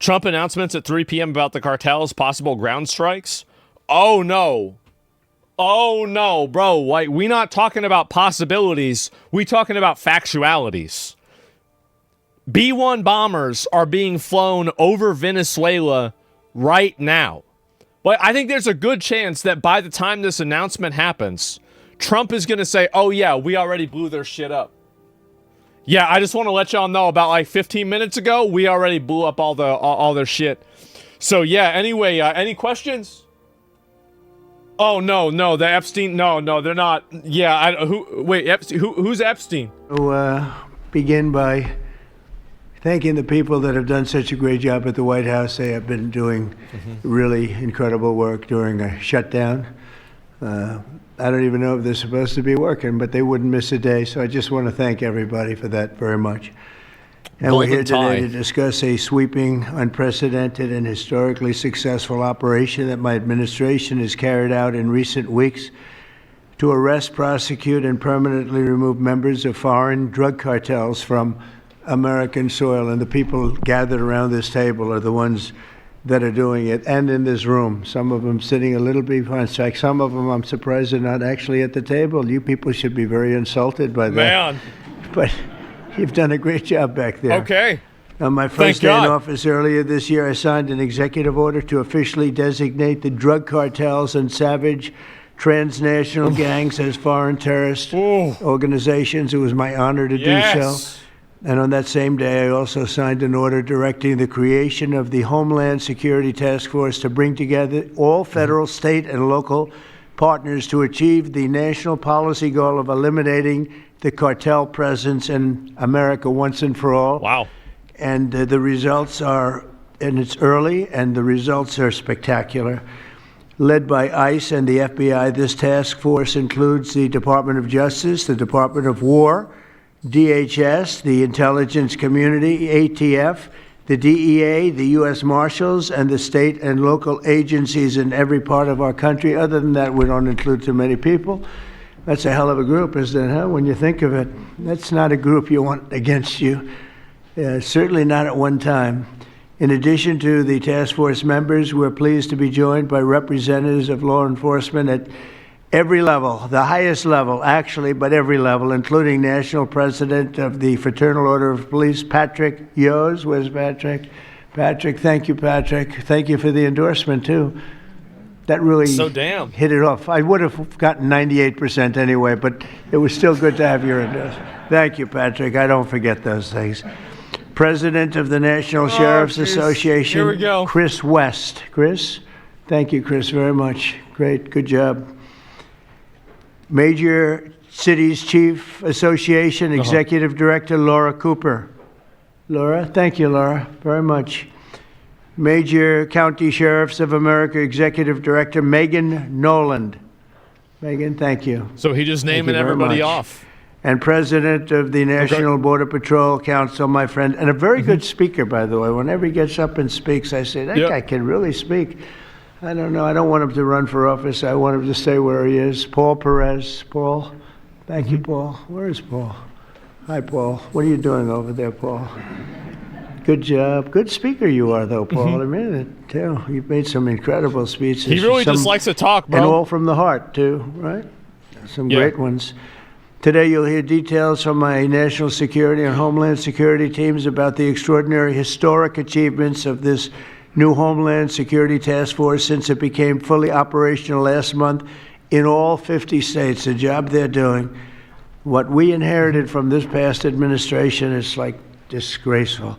Trump announcements at 3 p.m. about the cartel's possible ground strikes. Oh, no. Oh, no, bro. Like, we not talking about possibilities. We talking about factualities. B-1 bombers are being flown over Venezuela right now. But I think there's a good chance that by the time this announcement happens, Trump is going to say, oh, yeah, we already blew their shit up. Yeah, I just want to let y'all know about like 15 minutes ago, we already blew up all their shit. So, yeah, anyway, any questions? Oh, no, the Epstein, no, they're not. Yeah, who's Epstein? Begin by thanking the people that have done such a great job at the White House. They have been doing really incredible work during a shutdown. I don't even know if they're supposed to be working, but they wouldn't miss a day. So I just want to thank everybody for that very much. And we're here today to discuss a sweeping, unprecedented, and historically successful operation that my administration has carried out in recent weeks to arrest, prosecute, and permanently remove members of foreign drug cartels from American soil. And the people gathered around this table are the ones that are doing it, and in this room. Some of them sitting a little behind. Some of them, I'm surprised, are not actually at the table. You people should be very insulted by that. Man. But you've done a great job back there. Okay. On my first day in office earlier this year, I signed an executive order to officially designate the drug cartels and savage transnational gangs as foreign terrorist organizations. It was my honor to do so. And on that same day, I also signed an order directing the creation of the Homeland Security Task Force to bring together all federal, state, and local partners to achieve the national policy goal of eliminating the cartel presence in America once and for all. Wow. And the results are, and it's early, and the results are spectacular. Led by ICE and the FBI, this task force includes the Department of Justice, the Department of War, DHS, the intelligence community, ATF, the DEA, the U.S. Marshals, and the state and local agencies in every part of our country. Other than that, we don't include too many people. That's a hell of a group, isn't it, huh? When you think of it, that's not a group you want against you. Certainly not at one time. In addition to the task force members, we're pleased to be joined by representatives of law enforcement at every level, the highest level, actually, but every level, including National President of the Fraternal Order of Police, Patrick Yos. Where's Patrick? Patrick, thank you, Patrick. Thank you for the endorsement, too. That really hit it off. I would have gotten 98% anyway, but it was still good to have your endorsement. Thank you, Patrick. I don't forget those things. President of the National Sheriff's Association, Here we go. Chris West. Chris? Thank you, Chris, very much. Great, good job. Major Cities Chief Association Executive Director Laura Cooper. Laura, thank you, Laura, very much. Major County Sheriffs of America Executive Director Megan Noland. Megan, thank you. So he just naming everybody off. And President of the National Border Patrol Council, my friend, and a very good speaker, by the way. Whenever he gets up and speaks, I say, that guy can really speak. I don't know. I don't want him to run for office. I want him to stay where he is. Paul Perez. Paul. Thank you, Paul. Where is Paul? Hi, Paul. What are you doing over there, Paul? Good job. Good speaker you are, though, Paul. I mean it, too. You've made some incredible speeches. He really just likes to talk, bro. And all from the heart, too, right? Some great ones. Today, you'll hear details from my national security and homeland security teams about the extraordinary historic achievements of this new Homeland Security Task Force since it became fully operational last month in all 50 states. The job they're doing, what we inherited from this past administration is like disgraceful.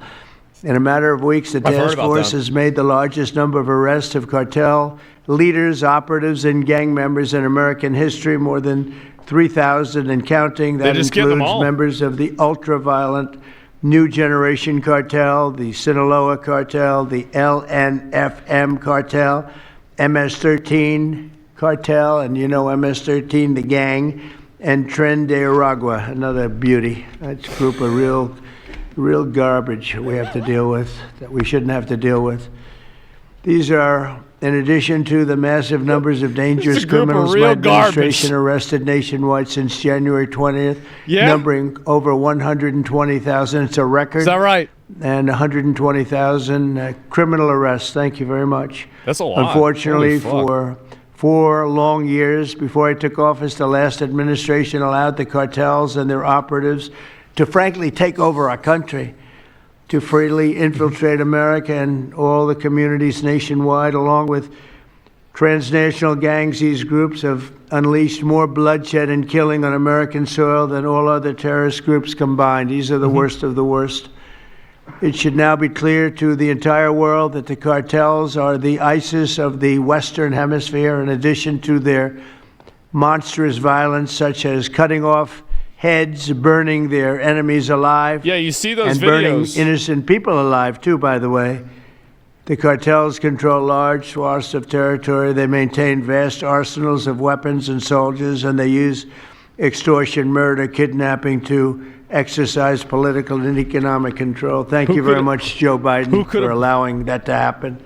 In a matter of weeks, the task force has made the largest number of arrests of cartel leaders, operatives, and gang members in American history, more than 3,000 and counting. That includes members of the ultra-violent New Generation Cartel, the Sinaloa Cartel, the LNFM Cartel, MS-13 Cartel, and you know MS-13, the gang, and Tren de Aragua, another beauty. That's a group of real garbage we have to deal with, that we shouldn't have to deal with. These are, in addition to the massive numbers of dangerous criminals my administration arrested nationwide since January 20th, numbering over 120,000. It's a record. Is that right? and 120,000 criminal arrests. Thank you very much. That's a lot. Unfortunately, for 4 long years before I took office, the last administration allowed the cartels and their operatives to frankly take over our country, to freely infiltrate America and all the communities nationwide. Along with transnational gangs, these groups have unleashed more bloodshed and killing on American soil than all other terrorist groups combined. These are the worst of the worst. It should now be clear to the entire world that the cartels are the ISIS of the Western Hemisphere, in addition to their monstrous violence, such as cutting off heads, burning their enemies alive. Yeah, you see those and videos. Burning innocent people alive, too, by the way. The cartels control large swaths of territory. They maintain vast arsenals of weapons and soldiers, and they use extortion, murder, kidnapping to exercise political and economic control. Thank you very much, Joe Biden, for allowing that to happen.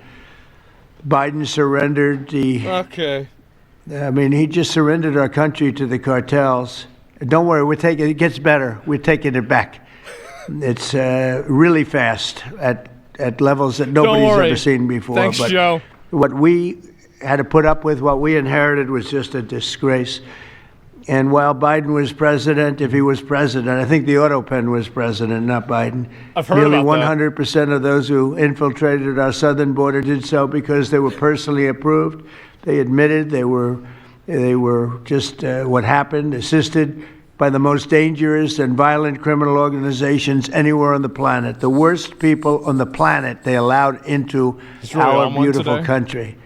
Biden surrendered the... Okay. I mean, he just surrendered our country to the cartels. Don't worry, we're taking it gets better. We're taking it back. It's really fast at levels that nobody's ever seen before. Thanks, but Joe. What we had to put up with, what we inherited, was just a disgrace. And while Biden was president, if he was president, I think the auto pen was president, not Biden. I've heard Nearly about that. 100% of those who infiltrated our southern border did so because they were personally approved. They admitted they were just what happened, assisted by the most dangerous and violent criminal organizations anywhere on the planet. The worst people on the planet they allowed into our beautiful country.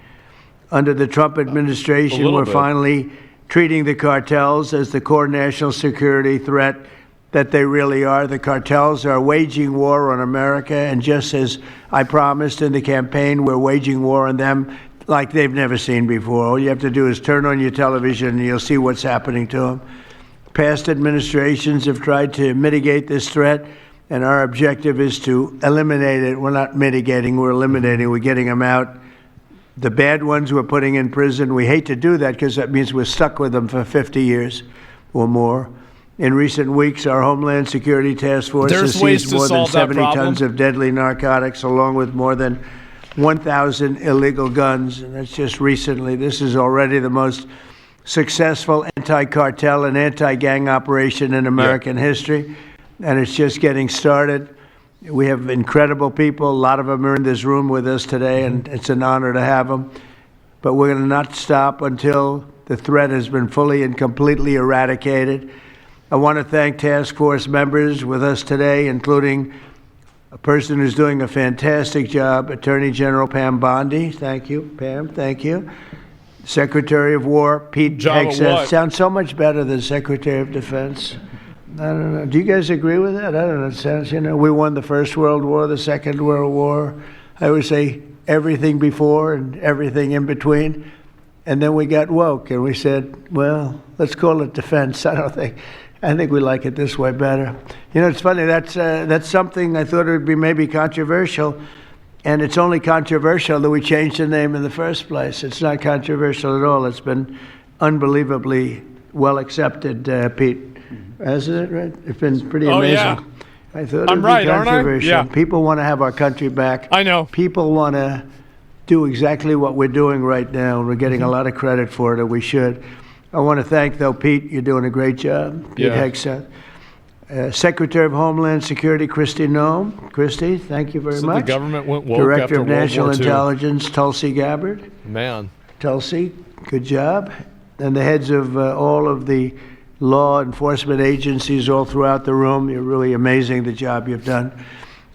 Under the Trump administration, we're finally treating the cartels as the core national security threat that they really are. The cartels are waging war on America, and just as I promised in the campaign, we're waging war on them like they've never seen before. All you have to do is turn on your television and you'll see what's happening to them. Past administrations have tried to mitigate this threat, and our objective is to eliminate it. We're not mitigating, we're eliminating. We're getting them out. The bad ones we're putting in prison. We hate to do that because that means we're stuck with them for 50 years or more. In recent weeks, our Homeland Security Task Force has seized more than 70 tons of deadly narcotics, along with more than 1,000 illegal guns. And that's just recently. This is already the most successful anti-cartel and anti-gang operation in American history, and it's just getting started. We have incredible people. A lot of them are in this room with us today, and it's an honor to have them. But we're going to not stop until the threat has been fully and completely eradicated. I want to thank task force members with us today, including a person who's doing a fantastic job, Attorney General Pam Bondi. Thank you, Pam. Thank you. Secretary of War Pete Hegseth. Sounds so much better than Secretary of Defense. I don't know. Do you guys agree with that? I don't know. It sounds, we won the First World War, the Second World War. I always say everything before and everything in between. And then we got woke and we said, well, let's call it defense. I think we like it this way better. It's funny. That's something I thought it would be maybe controversial. And it's only controversial that we changed the name in the first place. It's not controversial at all. It's been unbelievably well accepted, Pete. Hasn't it, right? It's been pretty amazing. Yeah. I thought it would be controversial. Aren't I? Yeah. People want to have our country back. I know. People want to do exactly what we're doing right now, and we're getting a lot of credit for it, and we should. I want to thank, though, Pete. You're doing a great job. Pete Hegseth. Secretary of Homeland Security, Kristi Noem. Kristi, thank you very much. The government went woke Director after of National World War II. Intelligence, Tulsi Gabbard. Man. Tulsi, good job. And the heads of all of the law enforcement agencies all throughout the room. You're really amazing, the job you've done.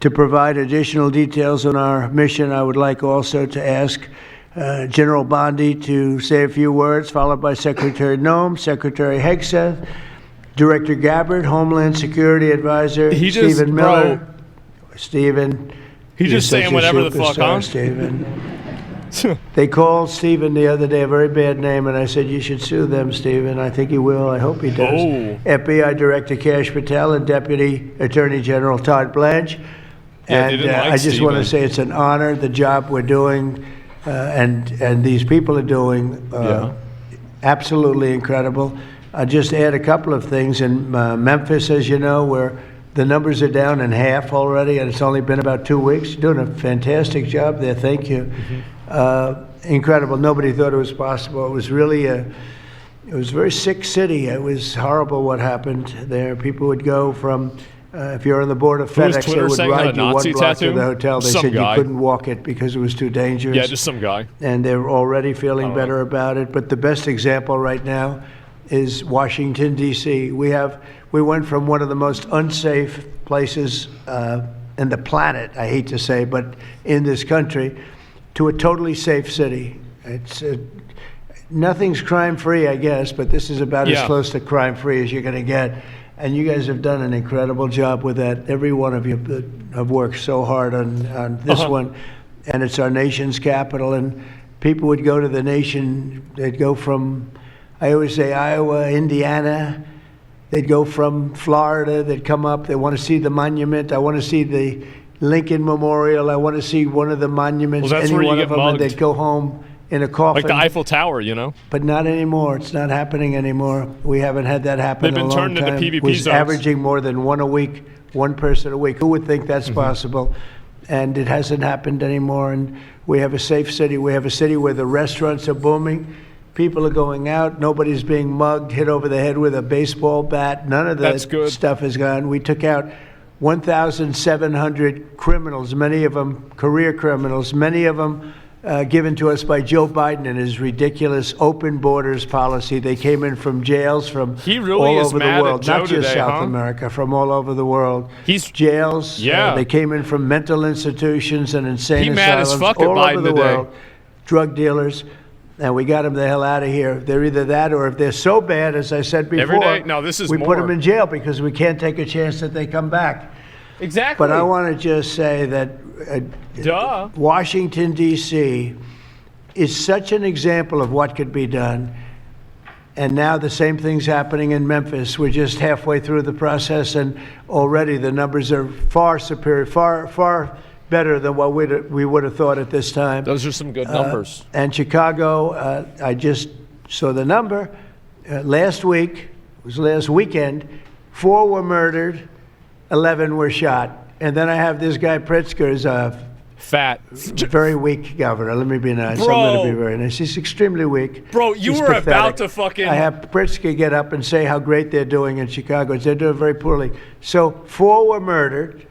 To provide additional details on our mission, I would like also to ask General Bondi to say a few words, followed by Secretary Noem, Secretary Hegseth, Director Gabbard, Homeland Security Advisor Stephen Miller. Stephen. He's just saying whatever the fuck, huh? Stephen. They called Stephen the other day a very bad name, and I said, you should sue them, Stephen. I think he will. I hope he does. FBI Director Kash Patel and Deputy Attorney General Todd Blanche. And I just want to say it's an honor, the job we're doing, and these people are doing absolutely incredible. I'll just add a couple of things. In Memphis, as you know, we're The numbers are down in half already, and it's only been about 2 weeks. You're doing a fantastic job there. Thank you. Incredible. Nobody thought it was possible. It was really it was a very sick city. It was horrible what happened there. People would go from, if you're on the board of FedEx, they would ride you one block to the hotel. They said you couldn't walk it because it was too dangerous. Yeah, just some guy. And they're already feeling better about it. But the best example right now is Washington, D.C. We went from one of the most unsafe places in the planet, I hate to say, but in this country, to a totally safe city. It's nothing's crime-free, I guess, but this is about as close to crime-free as you're going to get. And you guys have done an incredible job with that. Every one of you have worked so hard on this one, and it's our nation's capital. And people would go to the nation. They'd go from, I always say, Iowa, Indiana. They'd go from Florida. They'd come up. They want to see the monument. I want to see the Lincoln Memorial. I want to see one of the monuments. Well, that's any where you one get of them, mugged. and they'd go home in a coffin. Like the Eiffel Tower, you know? But not anymore. It's not happening anymore. We haven't had that happen in a long time. They've been turned into PvP We're zones. averaging more than one a week, one person a week. Who would think that's possible? And it hasn't happened anymore. And we have a safe city. We have a city where the restaurants are booming. People are going out. Nobody's being mugged, hit over the head with a baseball bat. None of that stuff is gone. We took out 1,700 criminals, many of them career criminals, many of them given to us by Joe Biden and his ridiculous open borders policy. They came in from jails from all over the world, not just South America, from all over the world. Jails. They came in from mental institutions and insane asylums all over the world. Drug dealers. And we got them the hell out of here. They're either that, or if they're so bad, as I said before, every day? No, this is we put them in jail because we can't take a chance that they come back. Exactly. But I want to just say that Washington, D.C. is such an example of what could be done. And now the same thing's happening in Memphis. We're just halfway through the process, and already the numbers are far superior, far better than what we would have thought at this time. Those are some good numbers. And Chicago, I just saw the number. Last weekend, 4 were murdered, 11 were shot. And then I have this guy Pritzker's fat, very weak governor. Let me be nice. Bro. I'm going to be very nice. He's extremely weak. Bro, He's were pathetic. About to fucking... I have Pritzker get up and say how great they're doing in Chicago. They're doing very poorly. So 4 were murdered,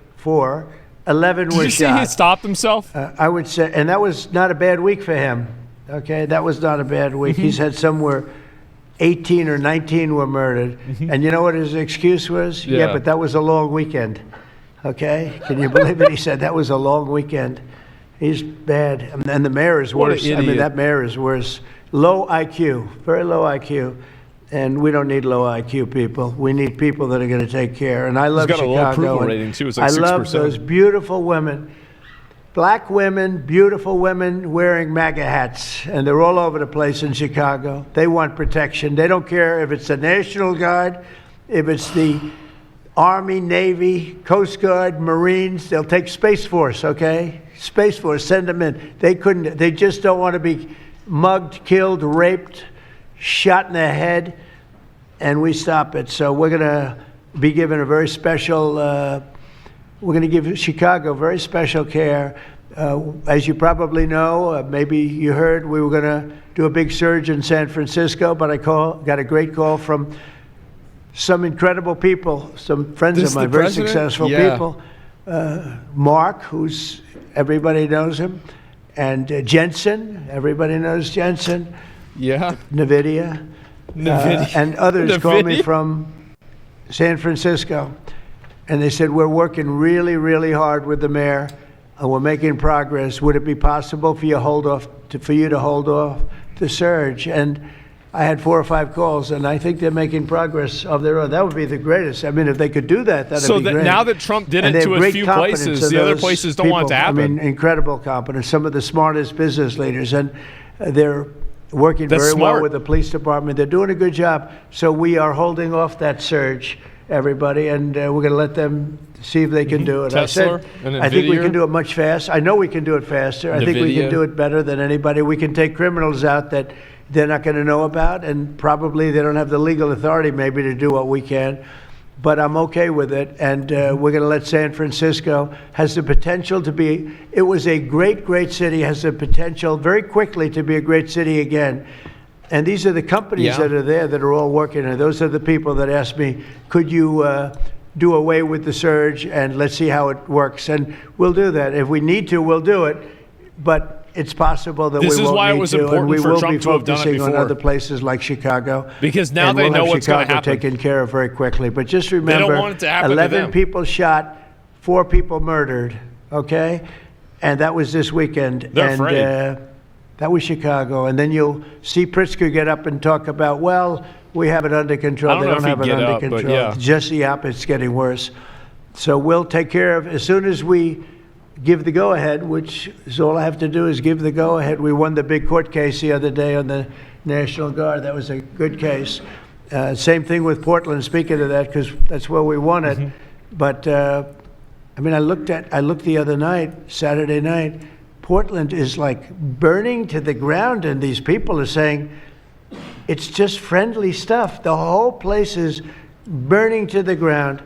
11 were shot. Did you see he stopped himself? I would say, and that was not a bad week for him. Okay, that was not a bad week. He's had somewhere 18 or 19 were murdered. And you know what his excuse was? Yeah, but that was a long weekend. Okay, can you believe it? He said that was a long weekend. He's bad. And the mayor is worse. I mean, that mayor is worse. Low IQ, very low IQ. And we don't need low IQ people. We need people that are going to take care. And I love Chicago. He's got a low approval rating, too. It's like 6%. I love those beautiful women, black women, beautiful women wearing MAGA hats. And they're all over the place in Chicago. They want protection. They don't care if it's the National Guard, if it's the Army, Navy, Coast Guard, Marines. They'll take Space Force, okay? Space Force, send them in. They just don't want to be mugged, killed, raped, shot in the head, and we stop it. So we're going to be given a very special, we're going to give Chicago very special care. As you probably know, maybe you heard, we were going to do a big surge in San Francisco, but I got a great call from some incredible people, some friends of mine, very successful people. Mark, everybody knows him, and Jensen, everybody knows Jensen. Yeah. NVIDIA. And others called me from San Francisco. And they said, we're working really, really hard with the mayor. And we're making progress. Would it be possible for you to hold off the surge? And I had 4 or 5 calls, and I think they're making progress of their own. That would be the greatest. I mean, if they could do that, that'd be great. So now that Trump did it to a few places, the other places don't want it to happen. I mean, incredible competence. Some of the smartest business leaders. And they're working very well with the police department. They're doing a good job. So we are holding off that surge, everybody, and we're going to let them see if they can do it. I think we can do it much faster. I know we can do it faster. I think we can do it better than anybody. We can take criminals out that they're not going to know about, and probably they don't have the legal authority maybe to do what we can. but I'm okay with it. And we're going to let San Francisco has the potential to be. It was a great, great city. Has the potential very quickly to be a great city again. And these are the companies that are there that are all working. And those are the people that asked me, could you do away with the surge and let's see how it works? And we'll do that. If we need to, we'll do it. But it's possible that we won't need to. This is why it was important for Trump to have done it before. We will be focusing on other places like Chicago. Because now they know what's going to happen. Taken care of very quickly. But just remember, they don't want it to happen 11 people shot, 4 people murdered, okay? And that was this weekend. They're afraid. That was Chicago. And then you'll see Pritzker get up and talk about, well, we have it under control. They don't have it under control. Yeah. Just the opposite. It's getting worse. So we'll take care of, as soon as we give the go-ahead, which is all I have to do is give the go-ahead. We won the big court case the other day on the National Guard. That was a good case. Same thing with Portland, speaking of that, because that's where we won it. But, I mean, I looked the other night, Saturday night, Portland is like burning to the ground, and these people are saying it's just friendly stuff. The whole place is burning to the ground.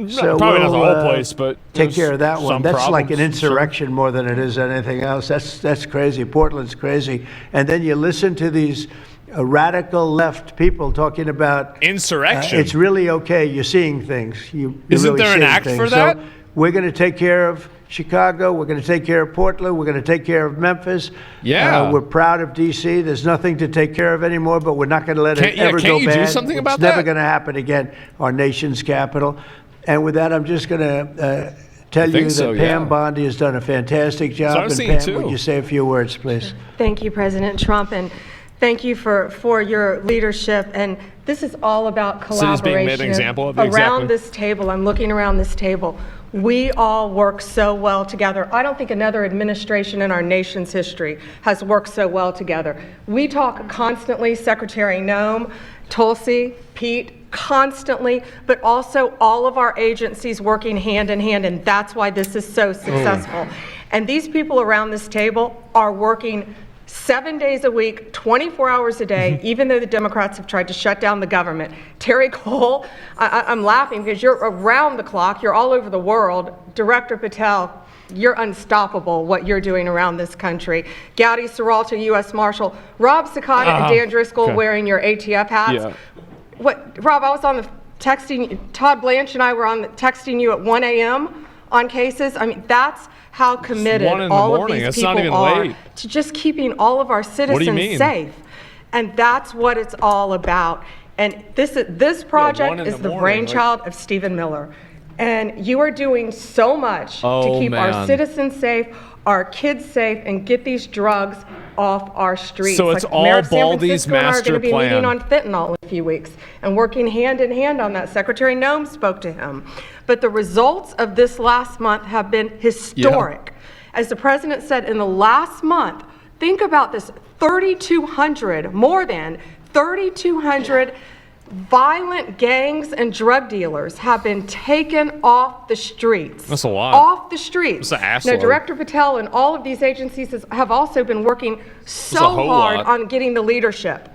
So probably not the whole place, but take care of that one. That's like an insurrection sure. more than it is anything else. That's crazy. Portland's crazy. And then you listen to these radical left people talking about insurrection. It's really okay. You're seeing things. You're Isn't really there an act things. for that? So we're going to take care of Chicago. We're going to take care of Portland. We're going to take care of Memphis. Yeah. We're proud of D.C. There's nothing to take care of anymore, but we're not going to let it ever go bad. Can't you do something about that? It's never going to happen again. Our nation's capital. And with that, I'm just going to tell you that Pam Bondi has done a fantastic job. And Pam, would you say a few words, please? Thank you, President Trump, and thank you for your leadership. And this is all about collaboration. City's being made an example of. Around this table, I'm looking around this table. We all work so well together. I don't think another administration in our nation's history has worked so well together. We talk constantly, Secretary Noem, Tulsi, Pete, constantly, but also all of our agencies working hand in hand, and that's why this is so successful. And these people around this table are working 7 days a week, 24 hours a day, even though the Democrats have tried to shut down the government. Terry Cole, I'm laughing because you're around the clock, you're all over the world. Director Patel, you're unstoppable, what you're doing around this country. Gowdy Serralta, U.S. Marshal. Rob Sakata and Dan Driscoll wearing your ATF hats. Yeah. Rob, I was on the texting, Todd Blanche and I were on the texting you at 1 a.m. on cases. I mean, that's how committed all of these people are to just keeping all of our citizens safe. And that's what it's all about. And this project is the brainchild of Stephen Miller. And you are doing so much to keep our citizens safe, our kids safe, and get these drugs off our streets. So it's all Baldy's master plan. Mayor San Francisco and I are going to be meeting on fentanyl in a few weeks and working hand in hand on that. Secretary Noem spoke to him. But the results of this last month have been historic. As the president said, in the last month, think about this, 3,200, more than 3,200 violent gangs and drug dealers have been taken off the streets. That's a lot. Off the streets. That's an ass Now, load. Director Patel and all of these agencies have also been working so hard on getting the leadership.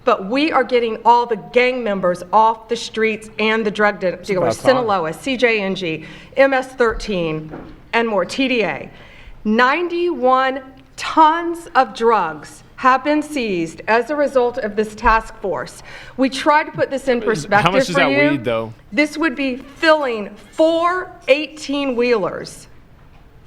But we are getting all the gang members off the streets and the drug dealers, Sinaloa, CJNG, MS-13, and more, TDA. 91 tons of drugs have been seized as a result of this task force. We tried to put this in perspective. How much is that weed, though? This would be filling 4 18-wheelers.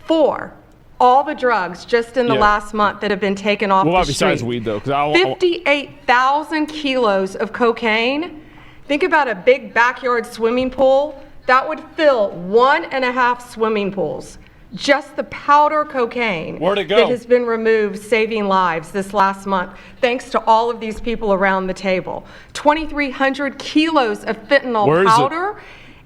4. All the drugs just in the last month that have been taken off the street. Besides weed, though? 58,000 kilos of cocaine. Think about a big backyard swimming pool. That would fill 1.5 swimming pools. Just the powder cocaine that has been removed, saving lives this last month, thanks to all of these people around the table. 2,300 kilos of fentanyl powder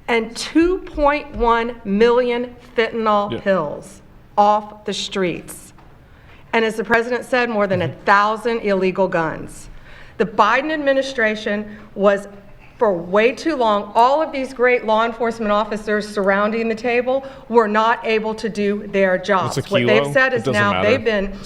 and 2.1 million fentanyl pills off the streets. And as the president said, more than 1,000 illegal guns. The Biden administration was, for way too long, all of these great law enforcement officers surrounding the table were not able to do their jobs. What they've said is now they've been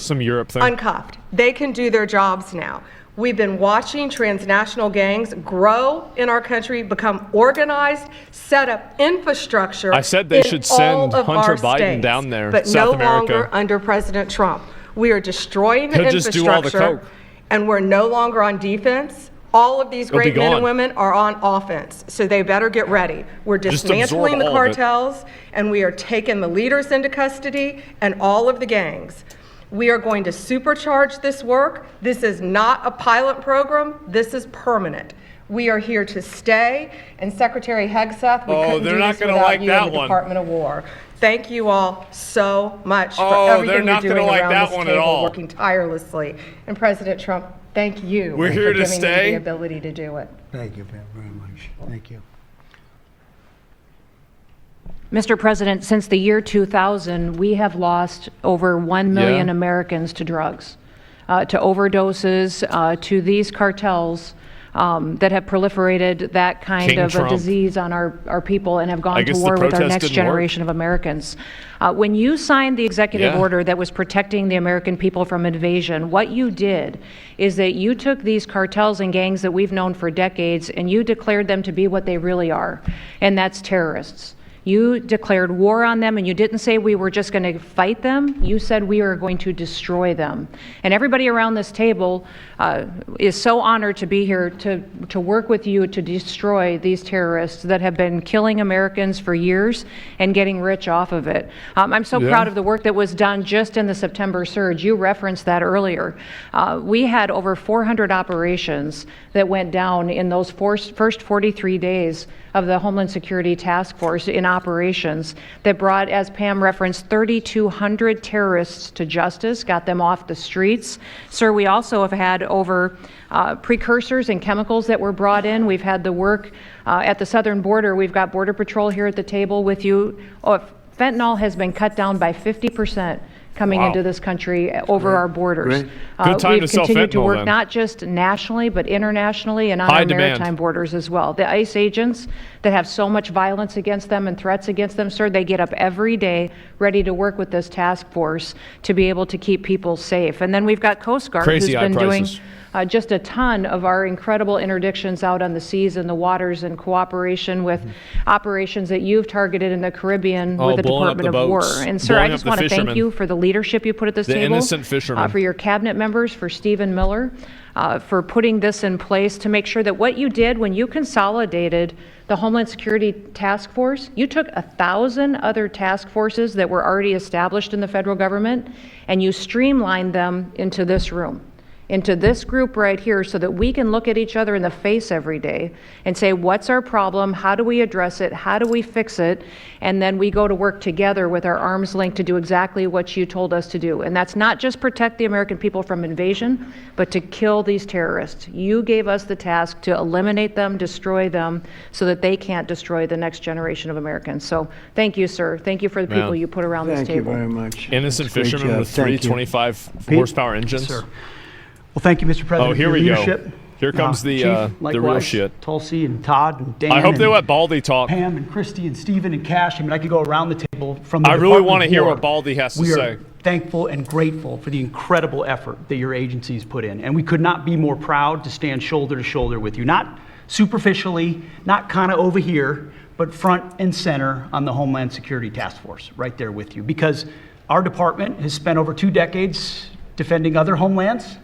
uncuffed. They can do their jobs now. We've been watching transnational gangs grow in our country, become organized, set up infrastructure. I said they should send all of Hunter our Biden states, down there, but South no America. longer under President Trump. We are destroying the He'll just do all the infrastructure, coke. and we're no longer on defense. All of these He'll be great men gone. and women are on offense, so they better get ready. We're Just dismantling the absorb all of it. cartels, and we are taking the leaders into custody and all of the gangs. We are going to supercharge this work. This is not a pilot program. This is permanent. We are here to stay. And Secretary Hegseth, we couldn't they're do not this gonna without like you that and the one. Department of War. Thank you all so much for Oh, they're everything you're not gonna doing like around that this one at table, all. working tirelessly. And President Trump, thank you We're here for to giving me stay. the ability to do it. Thank you, Pam, very much. Thank you. Mr. President, since the year 2000, we have lost over 1 million Yeah. Americans to drugs, to overdoses, to these cartels that have proliferated that kind King of Trump. a disease on our people and have I gone to guess the war with our protest next didn't work. generation of Americans. When you signed the executive Yeah. order that was protecting the American people from invasion, what you did is that you took these cartels and gangs that we've known for decades and you declared them to be what they really are, and that's terrorists. You declared war on them, and you didn't say we were just going to fight them. You said we are going to destroy them. And everybody around this table is so honored to be here to work with you to destroy these terrorists that have been killing Americans for years and getting rich off of it. I'm so proud of the work that was done just in the September surge. You referenced that earlier. We had over 400 operations that went down in those first 43 days of the Homeland Security Task Force in operations that brought, as Pam referenced, 3,200 terrorists to justice, got them off the streets. Sir, we also have had over precursors and chemicals that were brought in. We've had the work at the southern border. We've got Border Patrol here at the table with you. Fentanyl has been cut down by 50% coming into this country over our borders. Great. Good time we've to sell continued to fentanyl work then. not just nationally, but internationally and on High our demand. maritime borders as well. The ICE agents that have so much violence against them and threats against them, sir, they get up every day ready to work with this task force to be able to keep people safe. And then we've got Coast Guard, Crazy who's high been doing prices. just a ton of our incredible interdictions out on the seas and the waters in cooperation with operations that you've targeted in the Caribbean Oh, with the blowing up Department the of War. boats, And sir, I blowing just up the want to thank fishermen. you for the leadership you put at this The table. innocent fishermen. For your cabinet members, for Stephen Miller, for putting this in place to make sure that what you did when you consolidated the Homeland Security Task Force, you took 1,000 other task forces that were already established in the federal government and you streamlined them into this room, into this group right here, so that we can look at each other in the face every day and say, what's our problem? How do we address it? How do we fix it? And then we go to work together with our arms linked to do exactly what you told us to do. And that's not just protect the American people from invasion, but to kill these terrorists. You gave us the task to eliminate them, destroy them, so that they can't destroy the next generation of Americans. So thank you, sir. Thank you for the people Man. you put around this Thank you table. very much. Innocent That's a great fishermen job. with Thank you. 325 Pete? horsepower engines. Sir. Well, thank you, Mr. President. Oh, here for we your go. leadership. Here comes the Chief, real likewise, shit. Tulsi and Todd and Dan. I hope they and let Baldy talk. Pam and Christy and Stephen and Cash. I mean, I could go around the table from the I really Department want to of hear War. what Baldy has to We say. are thankful and grateful for the incredible effort that your agencies put in. And we could not be more proud to stand shoulder to shoulder with you. Not superficially, not kind of over here, but front and center on the Homeland Security Task Force, right there with you. Because our department has spent over 2 decades defending other homelands,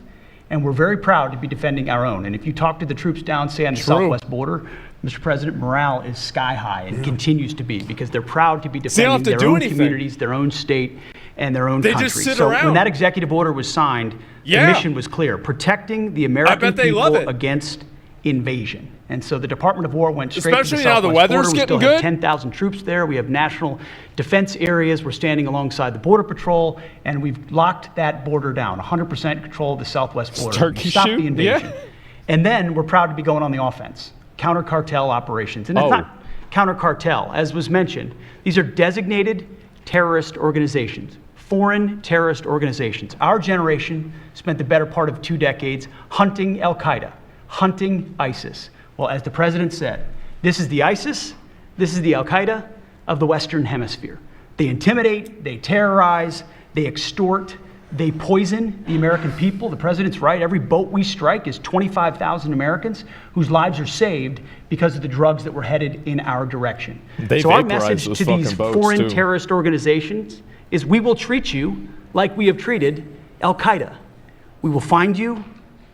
and we're very proud to be defending our own. And if you talk to the troops down, say, on the southwest border, Mr. President, morale is sky high and continues to be, because they're proud to be they don't have defending to their do own anything. communities, their own state, and their own They country. just sit so around. when that executive order was signed, Yeah. the mission was clear: protecting the American bet they love people it. against invasion. And so the Department of War went straight Especially to the now the southwest weather's border. We getting still have good. 10,000 troops there. We have national defense areas. We're standing alongside the Border Patrol, and we've locked that border down. 100% control of the southwest border. Turkey Stop shoot? the invasion. Yeah. And then we're proud to be going on the offense. Counter-cartel operations. And it's Oh. not counter-cartel. As was mentioned, these are designated terrorist organizations, foreign terrorist organizations. Our generation spent the better part of 2 decades hunting Al-Qaeda, hunting ISIS. Well, as the president said, this is the ISIS, this is the Al-Qaeda of the Western Hemisphere. They intimidate, they terrorize, they extort, They poison the American people. The president's right. Every boat we strike is 25,000 Americans whose lives are saved because of the drugs that were headed in our direction. They so our vaporize message those to these fucking boats, foreign too. terrorist organizations is we will treat you like we have treated Al-Qaeda. We will find you,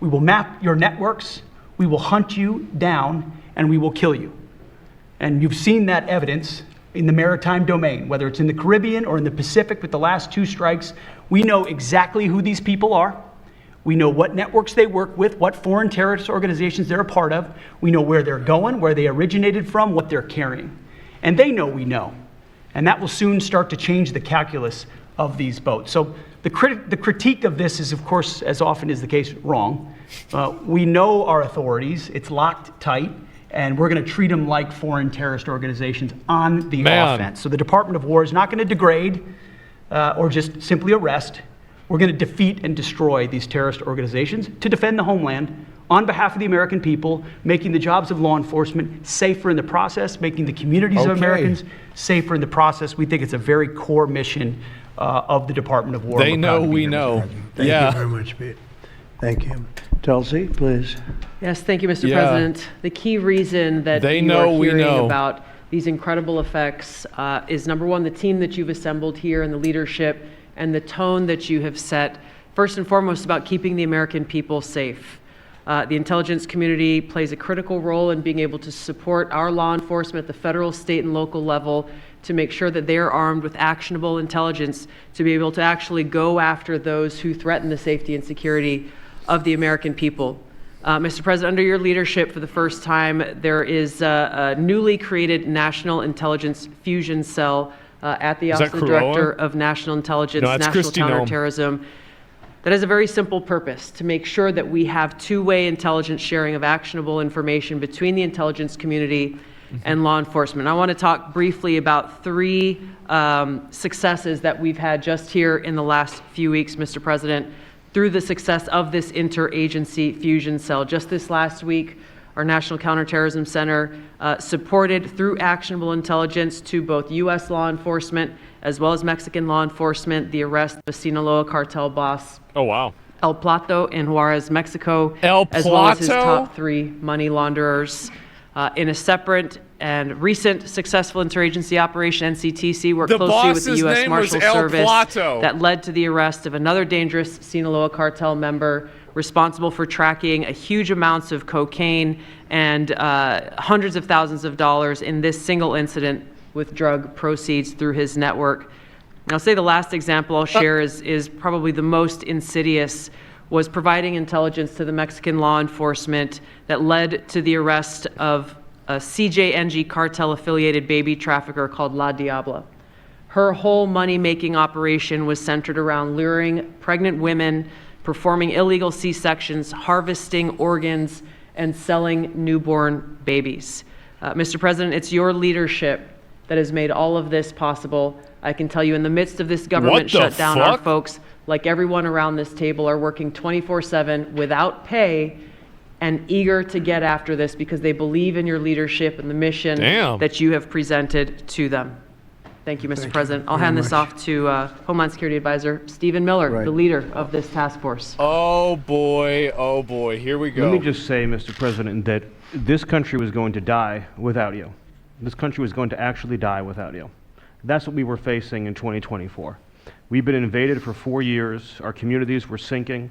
we will map your networks, we will hunt you down, and we will kill you. And you've seen that evidence in the maritime domain, whether it's in the Caribbean or in the Pacific with the last 2 strikes. We know exactly who these people are. We know what networks they work with, what foreign terrorist organizations they're a part of. We know where they're going, where they originated from, what they're carrying. And they know we know. And that will soon start to change the calculus of these boats. So the critique of this is, of course, as often is the case, wrong. We know our authorities. It's locked tight. And we're going to treat them like foreign terrorist organizations on the offense. So the Department of War is not going to degrade or just simply arrest. We're going to defeat and destroy these terrorist organizations to defend the homeland on behalf of the American people, making the jobs of law enforcement safer in the process, making the communities of Americans safer in the process. We think it's a very core mission of the Department of War. They know we know. Thank you very much, Pete. Thank you. Tulsi, please. Yes, thank you, Mr. President. The key reason that They you know are we hearing know. about these incredible effects is, number one, the team that you've assembled here and the leadership and the tone that you have set, first and foremost, about keeping the American people safe. The intelligence community plays a critical role in being able to support our law enforcement at the federal, state, and local level to make sure that they are armed with actionable intelligence to be able to actually go after those who threaten the safety and security of the American people. Mr. President, under your leadership, for the first time, there is a newly created National Intelligence Fusion Cell at the Office of the Director of National Intelligence, National Counterterrorism, that has a very simple purpose: to make sure that we have two-way intelligence sharing of actionable information between the intelligence community and law enforcement. I want to talk briefly about 3 successes that we've had just here in the last few weeks, Mr. President, through the success of this interagency fusion cell. Just this last week, our National Counterterrorism Center supported, through actionable intelligence to both U.S. law enforcement as well as Mexican law enforcement, the arrest of a Sinaloa cartel boss, El Plato in Juarez, Mexico, as well as his top 3 money launderers. In a separate and recent successful interagency operation, NCTC worked closely with the U.S. Marshal Service that led to the arrest of another dangerous Sinaloa cartel member responsible for tracking a huge amounts of cocaine and hundreds of thousands of dollars in this single incident with drug proceeds through his network. And I'll say the last example I'll share is probably the most insidious, was providing intelligence to the Mexican law enforcement that led to the arrest of a CJNG cartel-affiliated baby trafficker called La Diabla. Her whole money-making operation was centered around luring pregnant women, performing illegal C-sections, harvesting organs, and selling newborn babies. Mr. President, it's your leadership that has made all of this possible. I can tell you, in the midst of this government shutdown, our folks, like everyone around this table, are working 24/7 without pay and eager to get after this because they believe in your leadership and the mission that you have presented to them. Thank you, Mr. President. I'll hand this off to Homeland Security Advisor Stephen Miller, the leader of this task force. Oh boy, here we go. Let me just say, Mr. President, that this country was going to die without you. This country was going to actually die without you. That's what we were facing in 2024. We've been invaded for 4 years. Our communities were sinking.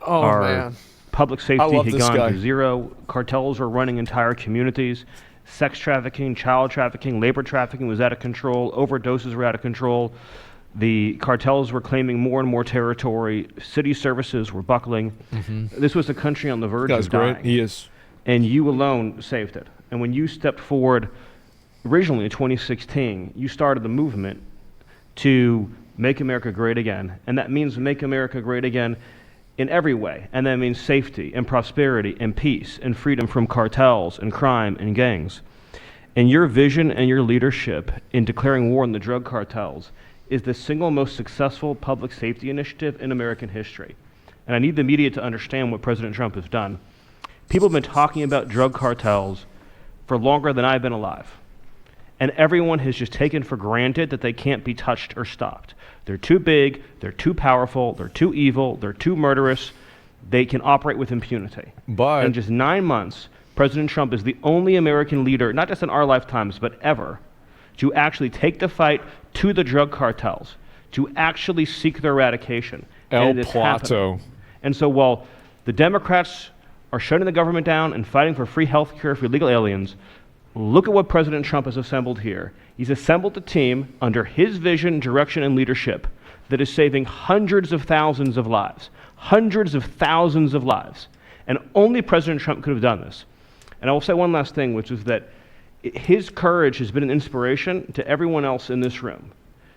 Our public safety had gone to zero. Cartels are running entire communities. Sex trafficking, child trafficking, labor trafficking was out of control. Overdoses were out of control. The cartels were claiming more and more territory. City services were buckling. This was a country on the verge of dying. Great. He is. And you alone saved it. And when you stepped forward originally in 2016, you started the movement to make America great again. And that means make America great again in every way. And that means safety and prosperity and peace and freedom from cartels and crime and gangs. And your vision and your leadership in declaring war on the drug cartels is the single most successful public safety initiative in American history. And I need the media to understand what President Trump has done. People have been talking about drug cartels for longer than I've been alive. And everyone has just taken for granted that they can't be touched or stopped. They're too big, they're too powerful, they're too evil, they're too murderous. They can operate with impunity. But in just 9 months, President Trump is the only American leader, not just in our lifetimes, but ever, to actually take the fight to the drug cartels, to actually seek their eradication. El And it is Plato. happening. And so while the Democrats are shutting the government down and fighting for free health care for illegal aliens, look at what President Trump has assembled here. He's assembled a team under his vision, direction, and leadership that is saving hundreds of thousands of lives. Hundreds of thousands of lives. And only President Trump could have done this. And I will say one last thing, which is that his courage has been an inspiration to everyone else in this room.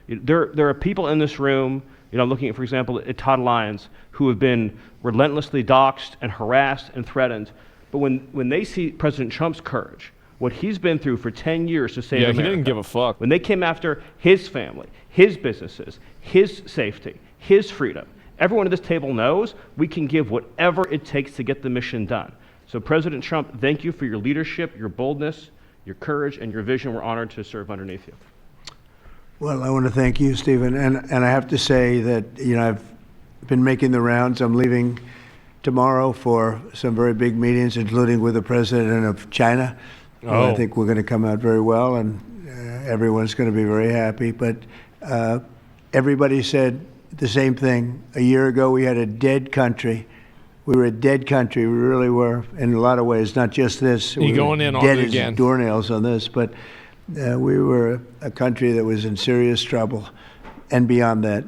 There are people in this room, looking at, for example, at Todd Lyons, who have been relentlessly doxxed and harassed and threatened. But when they see President Trump's courage, what he's been through for 10 years to save America. He didn't give a fuck. When they came after his family, his businesses, his safety, his freedom, everyone at this table knows we can give whatever it takes to get the mission done. So President Trump, thank you for your leadership, your boldness, your courage, and your vision. We're honored to serve underneath you. Well, I want to thank you, Stephen. And I have to say that, I've been making the rounds. I'm leaving tomorrow for some very big meetings, including with the president of China. I think we're going to come out very well, and everyone's going to be very happy. But everybody said the same thing. A year ago, we had a dead country. We were a dead country. We really were, in a lot of ways, not just this. You're going in on it again. Dead as doornails on this, but we were a country that was in serious trouble and beyond that.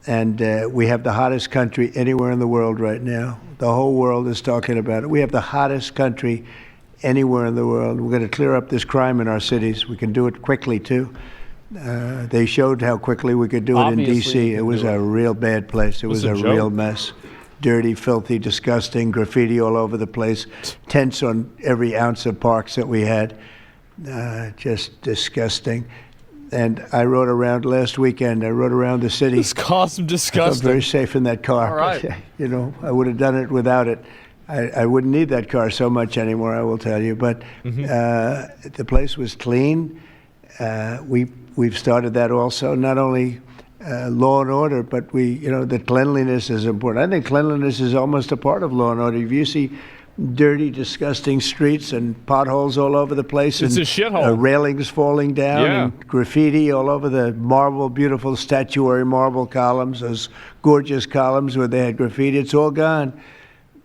And we have the hottest country anywhere in the world right now. The whole world is talking about it. We have the hottest country anywhere in the world. We're going to clear up this crime in our cities. We can do it quickly, too. They showed how quickly we could do it in D.C. It was a real bad place. It was a real mess. Dirty, filthy, disgusting, graffiti all over the place, tents on every ounce of parks that we had. Just disgusting. And I rode around last weekend. I rode around the city. It's awesome, disgusting. I'm very safe in that car. All right. But, I would have done it without it. I wouldn't need that car so much anymore, I will tell you. But the place was clean. We've started that also. Not only law and order, but the cleanliness is important. I think cleanliness is almost a part of law and order. If you see dirty, disgusting streets and potholes all over the place, it's and a shithole. Railings falling down, and graffiti all over the beautiful statuary marble columns, those gorgeous columns where they had graffiti, it's all gone.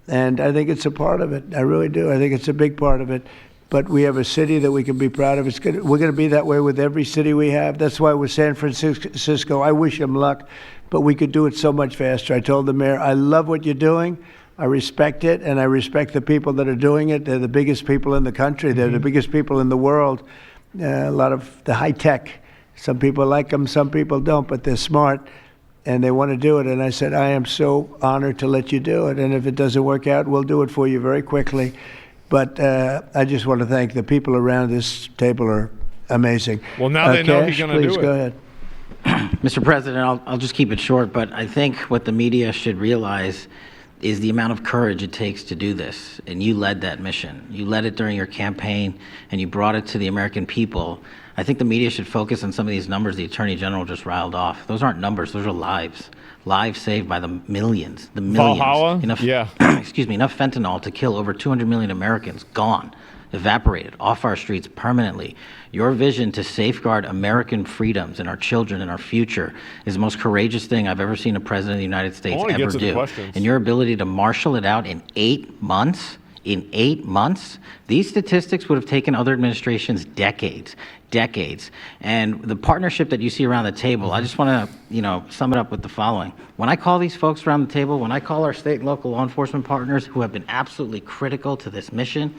And I think it's a part of it. I really do. I think it's a big part of it. But we have a city that we can be proud of. We're going to be that way with every city we have. That's why with San Francisco, I wish them luck, but we could do it so much faster. I told the mayor, I love what you're doing. I respect it, and I respect the people that are doing it. They're the biggest people in the country. They're the biggest people in the world. A lot of the high tech. Some people like them, some people don't, but they're smart, and they want to do it. And I said, I am so honored to let you do it. And if it doesn't work out, we'll do it for you very quickly. But I just want to thank the people around this table are amazing. Well, now they know he's going to do it. Please go ahead. Mr. President, I'll just keep it short, but I think what the media should realize is the amount of courage it takes to do this. And you led that mission. You led it during your campaign, and you brought it to the American people. I think the media should focus on some of these numbers the Attorney General just riled off. Those aren't numbers, those are lives. Lives saved by the millions. Valhalla? Enough, yeah. Enough fentanyl to kill over 200 million Americans. Gone. Evaporated off our streets permanently. Your vision to safeguard American freedoms and our children and our future is the most courageous thing I've ever seen a president of the United States ever do. And your ability to marshal it out in 8 months, these statistics would have taken other administrations decades. And the partnership that you see around the table, I just want to, sum it up with the following. When I call these folks around the table, when I call our state and local law enforcement partners who have been absolutely critical to this mission,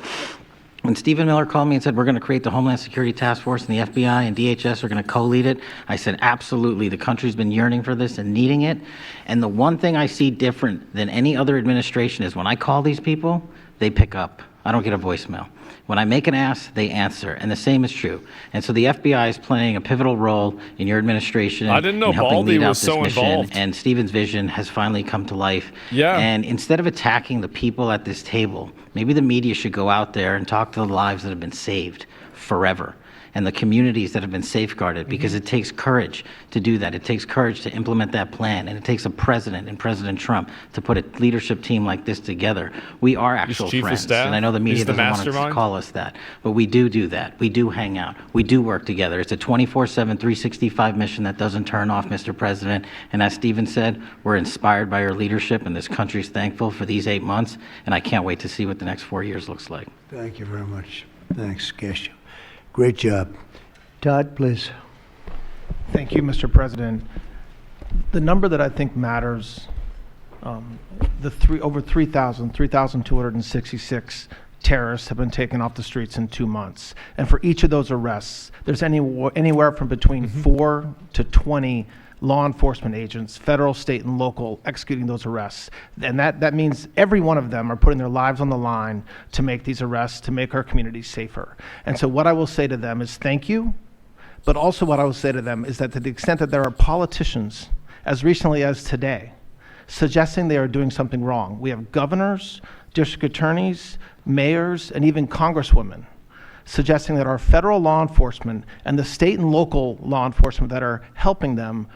when Stephen Miller called me and said, we're going to create the Homeland Security Task Force, and the FBI and DHS are going to co-lead it, I said, absolutely. The country's been yearning for this and needing it. And the one thing I see different than any other administration is when I call these people, they pick up. I don't get a voicemail. When I make an ask, they answer, and the same is true. And so the FBI is playing a pivotal role in your administration. I didn't know in helping Baldy lead out was this so mission, involved. and Stephen's vision has finally come to life. Yeah. And instead of attacking the people at this table, maybe the media should go out there and talk to the lives that have been saved forever. and the communities that have been safeguarded, because it takes courage to do that. It takes courage to implement that plan, and it takes a president and President Trump to put a leadership team like this together. We are actual friends, and I know the media doesn't want to call us that, but we do that. We do hang out. We do work together. It's a 24/7, 365 mission that doesn't turn off, Mr. President. And as Stephen said, we're inspired by your leadership, and this country's thankful for these 8 months, and I can't wait to see what the next 4 years looks like. Thank you very much. Thanks, Cascio. Great job. Todd, please. Thank you, Mr. President. The number that I think matters, over 3,266 terrorists have been taken off the streets in 2 months. And for each of those arrests, there's anywhere from between 4 to 20 law enforcement agents, federal, state, and local, executing those arrests. And that means every one of them are putting their lives on the line to make these arrests, to make our communities safer. And so what I will say to them is thank you, but also what I will say to them is that to the extent that there are politicians, as recently as today, suggesting they are doing something wrong. We have governors, district attorneys, mayors, and even congresswomen suggesting that our federal law enforcement and the state and local law enforcement that are helping them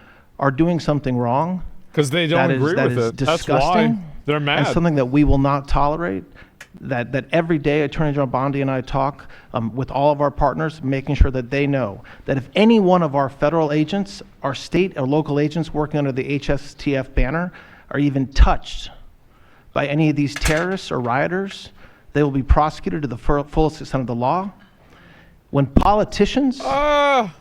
are doing something wrong. Because they don't agree with it. That's why they're mad. And something that we will not tolerate. That every day Attorney General Bondi and I talk with all of our partners, making sure that they know that if any one of our federal agents, our state or local agents working under the HSTF banner are even touched by any of these terrorists or rioters, they will be prosecuted to the fullest extent of the law. When politicians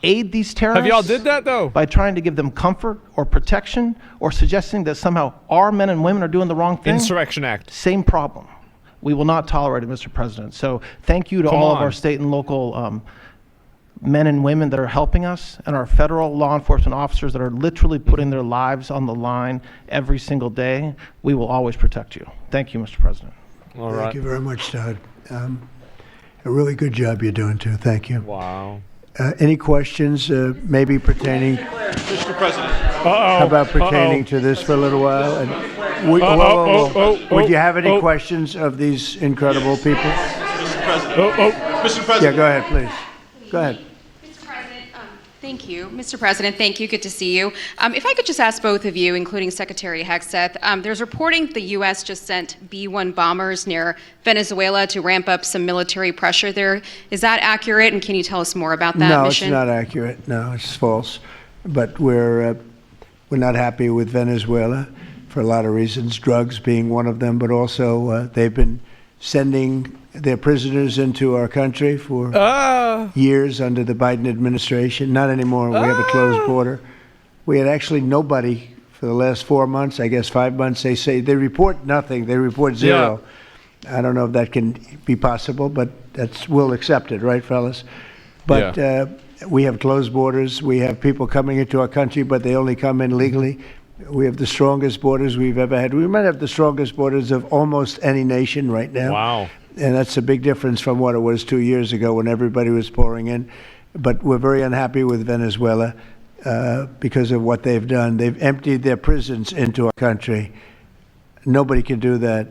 aid these terrorists, have y'all did that though? By trying to give them comfort or protection or suggesting that somehow our men and women are doing the wrong thing. Insurrection Act. Same problem. We will not tolerate it, Mr. President. So thank you to all of our state and local men and women that are helping us, and our federal law enforcement officers that are literally putting their lives on the line every single day. We will always protect you. Thank you, Mr. President. All right. Thank you very much, Todd. A really good job you're doing, too. Thank you. Wow. Any questions maybe pertaining? Mr. President. How about pertaining to this for a little while? And would you have any questions of these incredible people? Mr. President. Mr. President. Yeah, go ahead, please. Go ahead. Mr. President, thank you. Mr. President, thank you. Good to see you. If I could just ask both of you, including Secretary Hegseth, there's reporting the U.S. just sent B-1 bombers near Venezuela to ramp up some military pressure there. Is that accurate, and can you tell us more about that mission? No, it's not accurate. No, it's false. But we're not happy with Venezuela for a lot of reasons, drugs being one of them, but also they've been sending their prisoners into our country for years under the Biden administration. Not anymore. We have a closed border. We had actually nobody for the last 4 months, I guess 5 months. They say they report nothing. They report zero. Yeah. I don't know if that can be possible, but we'll accept it, right, fellas? But we have closed borders. We have people coming into our country, but they only come in legally. We have the strongest borders we've ever had. We might have the strongest borders of almost any nation right now. Wow. And that's a big difference from what it was 2 years ago when everybody was pouring in. But we're very unhappy with Venezuela because of what they've done. They've emptied their prisons into our country. Nobody can do that.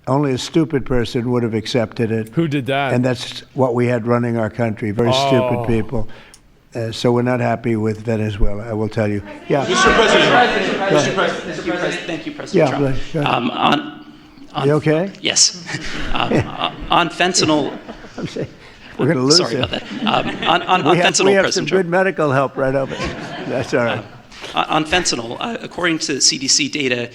Only a stupid person would have accepted it. Who did that? And that's what we had running our country, very stupid people. So we're not happy with Venezuela, I will tell you. Yeah. Mr. President, thank you, President Trump. You okay? Yes. On fentanyl. We're going to lose sorry it. about that. On fentanyl, we have President some Trump. good medical help right over there. That's all right. On fentanyl, according to CDC data,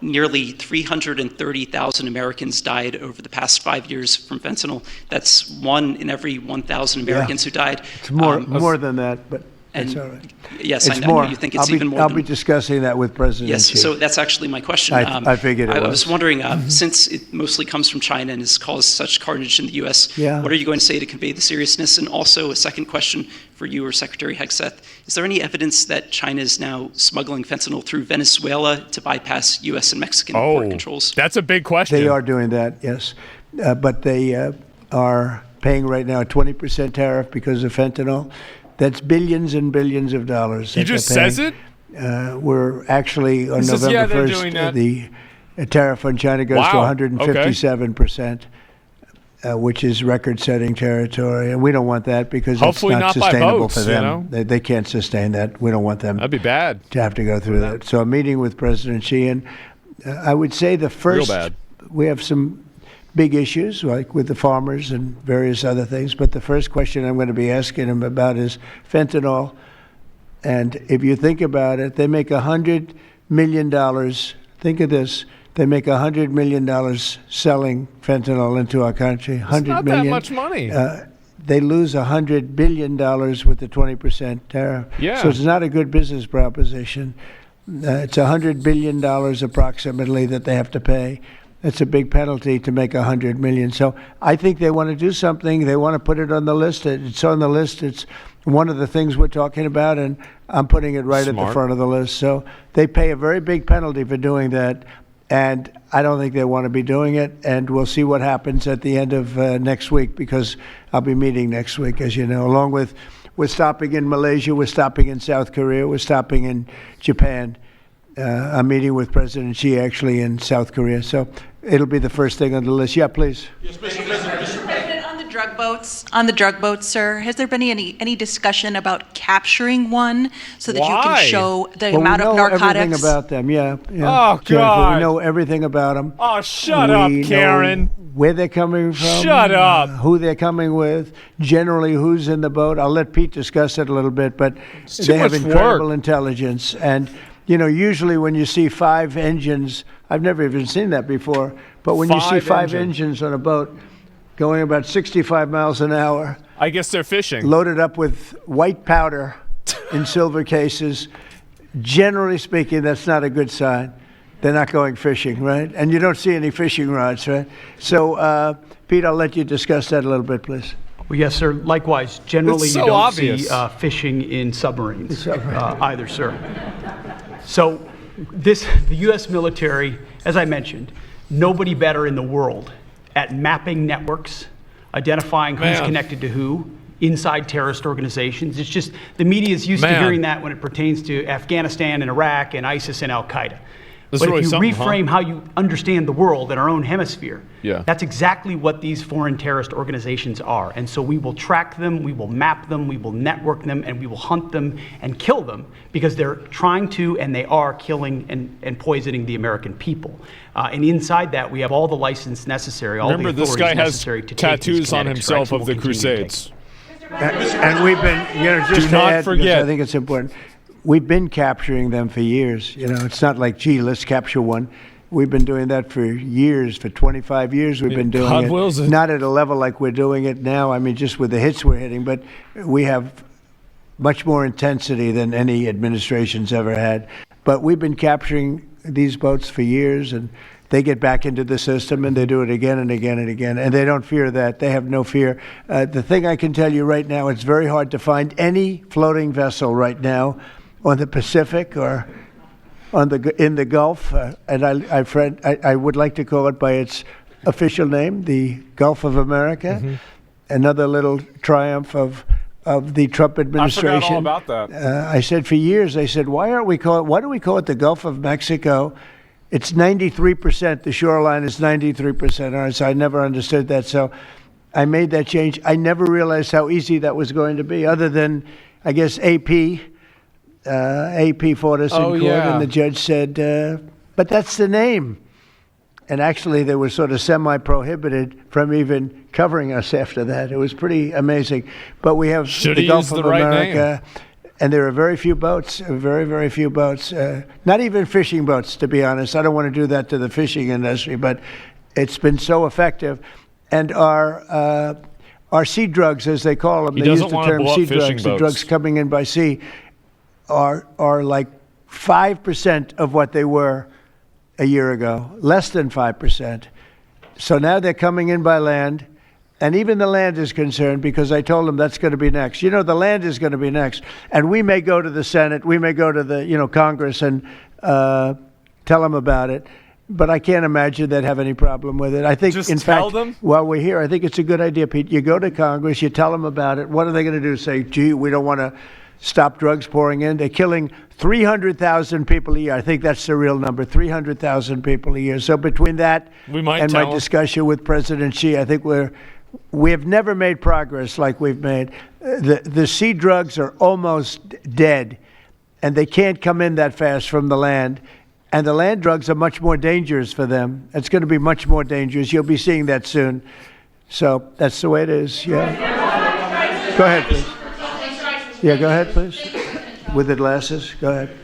nearly 330,000 Americans died over the past 5 years from fentanyl. That's 1 in every 1,000 Americans who died. It's more than that, but that's all right. Yes, it's I more. know you think it's even more. I'll be discussing that with President Yes, Xi. so that's actually my question. I figured it was. I was wondering, since it mostly comes from China and has caused such carnage in the U.S., what are you going to say to convey the seriousness? And also a second question for you or Secretary Hegseth. Is there any evidence that China is now smuggling fentanyl through Venezuela to bypass U.S. and Mexican border controls? That's a big question. They are doing that, yes. But they are paying right now a 20% tariff because of fentanyl. That's billions and billions of dollars. He just says it? We're actually, on November 1st, the tariff on China goes to 157%. which is record-setting territory, and we don't want that because Hopefully it's not not by sustainable boats, for you them. know? They can't sustain that. We don't want them That'd be bad. to have to go through that. So I'm meeting with President Xi, and I would say the first, Real bad. we have some big issues, like with the farmers and various other things, but the first question I'm going to be asking him about is fentanyl. And if you think about it, they make $100 million. Think of this. They make $100 million selling fentanyl into our country. It's not that much money. They lose $100 billion with the 20% tariff. Yeah. So it's not a good business proposition. It's $100 billion approximately that they have to pay. That's a big penalty to make $100 million. So I think they want to do something. They want to put it on the list. It's on the list. It's one of the things we're talking about, and I'm putting it right at the front of the list. So they pay a very big penalty for doing that. And I don't think they want to be doing it. And we'll see what happens at the end of next week, because I'll be meeting next week, as you know, along with, we're stopping in Malaysia, we're stopping in South Korea, we're stopping in Japan. I'm meeting with President Xi actually in South Korea. So it'll be the first thing on the list. Yeah, please. Yes, Mr. President, on the drug boats, sir, has there been any discussion about capturing one so that you can show the amount of narcotics? We know everything about them, yeah. Oh, God. We know everything about them. Oh, shut up, Karen. Where they're coming from. Shut up. Who they're coming with. Generally, who's in the boat. I'll let Pete discuss it a little bit, but they have incredible intelligence. And, you know, usually when you see 5 engines, I've never even seen that before, but when you see 5 engines on a boat going about 65 miles an hour. I guess they're fishing. Loaded up with white powder in silver cases. Generally speaking, that's not a good sign. They're not going fishing, right? And you don't see any fishing rods, right? So, Pete, I'll let you discuss that a little bit, please. Well, yes, sir. Likewise, generally so you don't obvious. see fishing in submarines either, sir. So the U.S. military, as I mentioned, nobody better in the world at mapping networks, identifying who's connected to who, inside terrorist organizations. It's just, the media is used to hearing that when it pertains to Afghanistan and Iraq and ISIS and Al-Qaeda. But if you reframe how you understand the world in our own hemisphere, that's exactly what these foreign terrorist organizations are. And so we will track them, we will map them, we will network them, and we will hunt them and kill them because they're trying to, and they are killing and poisoning the American people. And inside that, we have all the license necessary, all the authorities necessary to take these tattoos on kinetics, himself right? of the Crusades. And we've been, you know, just Do to not add, forget. because I think it's important, we've been capturing them for years. You know, it's not like, gee, let's capture one. We've been doing that for years, for 25 years we've been doing God it. wills it. Not at a level like we're doing it now, I mean, just with the hits we're hitting, but we have much more intensity than any administration's ever had. But we've been capturing these boats for years, and they get back into the system and they do it again and again and again. And they don't fear that. They have no fear. The thing I can tell you right now, it's very hard to find any floating vessel right now on the Pacific or on in the Gulf. And I would like to call it by its official name, the Gulf of America. Mm-hmm. Another little triumph of the Trump administration. I forgot all about that. I said for years, I said, why do we call it the Gulf of Mexico? It's 93%. The shoreline is 93%. All right, so I never understood that. So I made that change. I never realized how easy that was going to be, other than, I guess, AP fought us in court, and the judge said, but that's the name. And actually, they were sort of semi-prohibited from even covering us after that. It was pretty amazing. But we have the Gulf of America. And there are very few boats, very, very few boats, not even fishing boats, to be honest. I don't want to do that to the fishing industry, but it's been so effective. And our sea drugs, as they call them, they use the term sea drugs, the drugs coming in by sea, are like 5% of what they were a year ago, less than 5%. So now they're coming in by land. And even the land is concerned, because I told them that's going to be next. You know, the land is going to be next. And we may go to the Senate, we may go to the, Congress and tell them about it. But I can't imagine they'd have any problem with it. I think, in fact, while we're here, I think it's a good idea, Pete. You go to Congress, you tell them about it. What are they going to do? Say, gee, we don't want to stop drugs pouring in. They're killing 300,000 people a year. I think that's the real number, 300,000 people a year. So between that and my discussion with President Xi, I think we're We have never made progress like we've made. The sea drugs are almost dead, and they can't come in that fast from the land. And the land drugs are much more dangerous for them. It's going to be much more dangerous. You'll be seeing that soon. So that's the way it is. Yeah. Go ahead, please. Yeah, go ahead, please. With the glasses. Go ahead.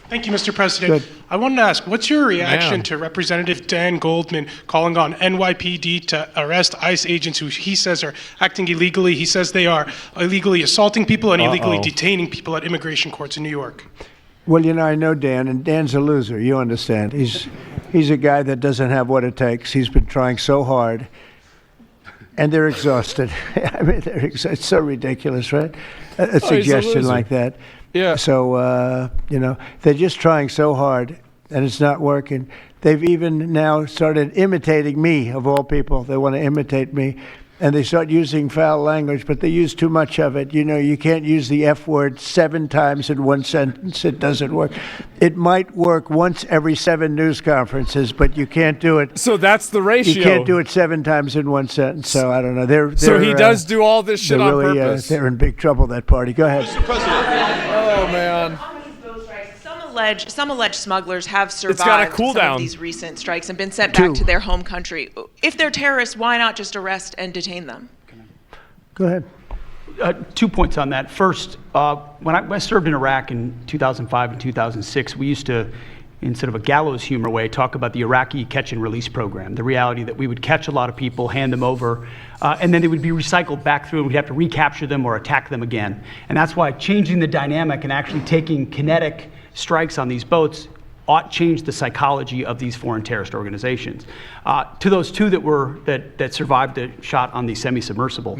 Thank you, Mr. President. Good. I wanted to ask, what's your reaction to Representative Dan Goldman calling on NYPD to arrest ICE agents who he says are acting illegally? He says they are illegally assaulting people and illegally detaining people at immigration courts in New York. Well, I know Dan, and Dan's a loser. You understand. He's a guy that doesn't have what it takes. He's been trying so hard, and they're exhausted. I mean, it's so ridiculous, right? A suggestion like that. Yeah. So, they're just trying so hard, and it's not working. They've even now started imitating me, of all people. They want to imitate me. And they start using foul language, but they use too much of it. You can't use the F word 7 times in one sentence. It doesn't work. It might work once every 7 news conferences, but you can't do it. So that's the ratio. You can't do it 7 times in one sentence. So I don't know. So he does do all this shit on really, purpose. They're in big trouble, that party. Go ahead. Mr. President. Oh, man. Some alleged smugglers have It's got a survived cool some down. of these recent strikes and been sent back to their home country. If they're terrorists, why not just arrest and detain them? Go ahead. 2 points on that. First, when I served in Iraq in 2005 and 2006, we used to, in sort of a gallows humor way, talk about the Iraqi catch and release program, the reality that we would catch a lot of people, hand them over, and then they would be recycled back through and we'd have to recapture them or attack them again. And that's why changing the dynamic and actually taking kinetic strikes on these boats ought change the psychology of these foreign terrorist organizations. To those 2 that survived the shot on the semi-submersible,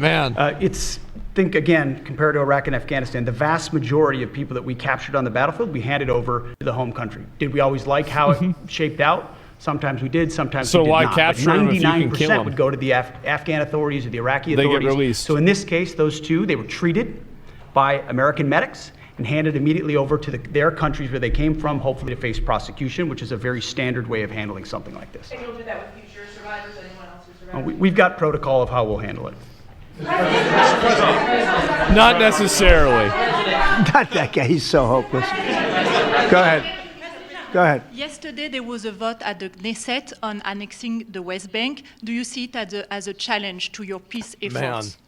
think again, compared to Iraq and Afghanistan, the vast majority of people that we captured on the battlefield, we handed over to the home country. Did we always like how it shaped out? Sometimes we did, sometimes we did not. So why capture them if you can kill them? 99% would go to the Afghan authorities or the Iraqi authorities. They get released. So in this case, those 2, they were treated by American medics and handed immediately over to their countries where they came from, hopefully to face prosecution, which is a very standard way of handling something like this. And you'll do that with future survivors, anyone else who survived? We've got protocol of how we'll handle it. Not necessarily. Not that guy. He's so hopeless. Go ahead. Go ahead. Yesterday, there was a vote at the Knesset on annexing the West Bank. Do you see it as a challenge to your peace efforts?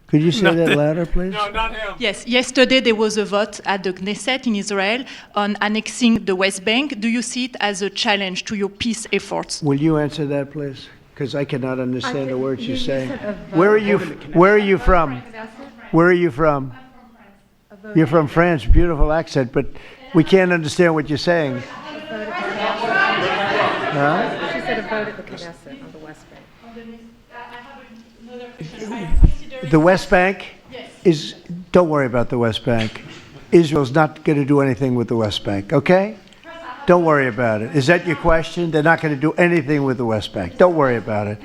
Could you say that louder, please? No, not him. Yes. Yesterday, there was a vote at the Knesset in Israel on annexing the West Bank. Do you see it as a challenge to your peace efforts? Will you answer that, please? Because I cannot understand the words you're saying. Where are you from? Where are you from? You're from France. Beautiful accent, but we can't understand what you're saying. She said a vote at the Knesset on the West Bank. The West Bank is, don't worry about the West Bank. Israel's not going to do anything with the West Bank, okay? Don't worry about it. Is that your question? They're not going to do anything with the West Bank. Don't worry about it.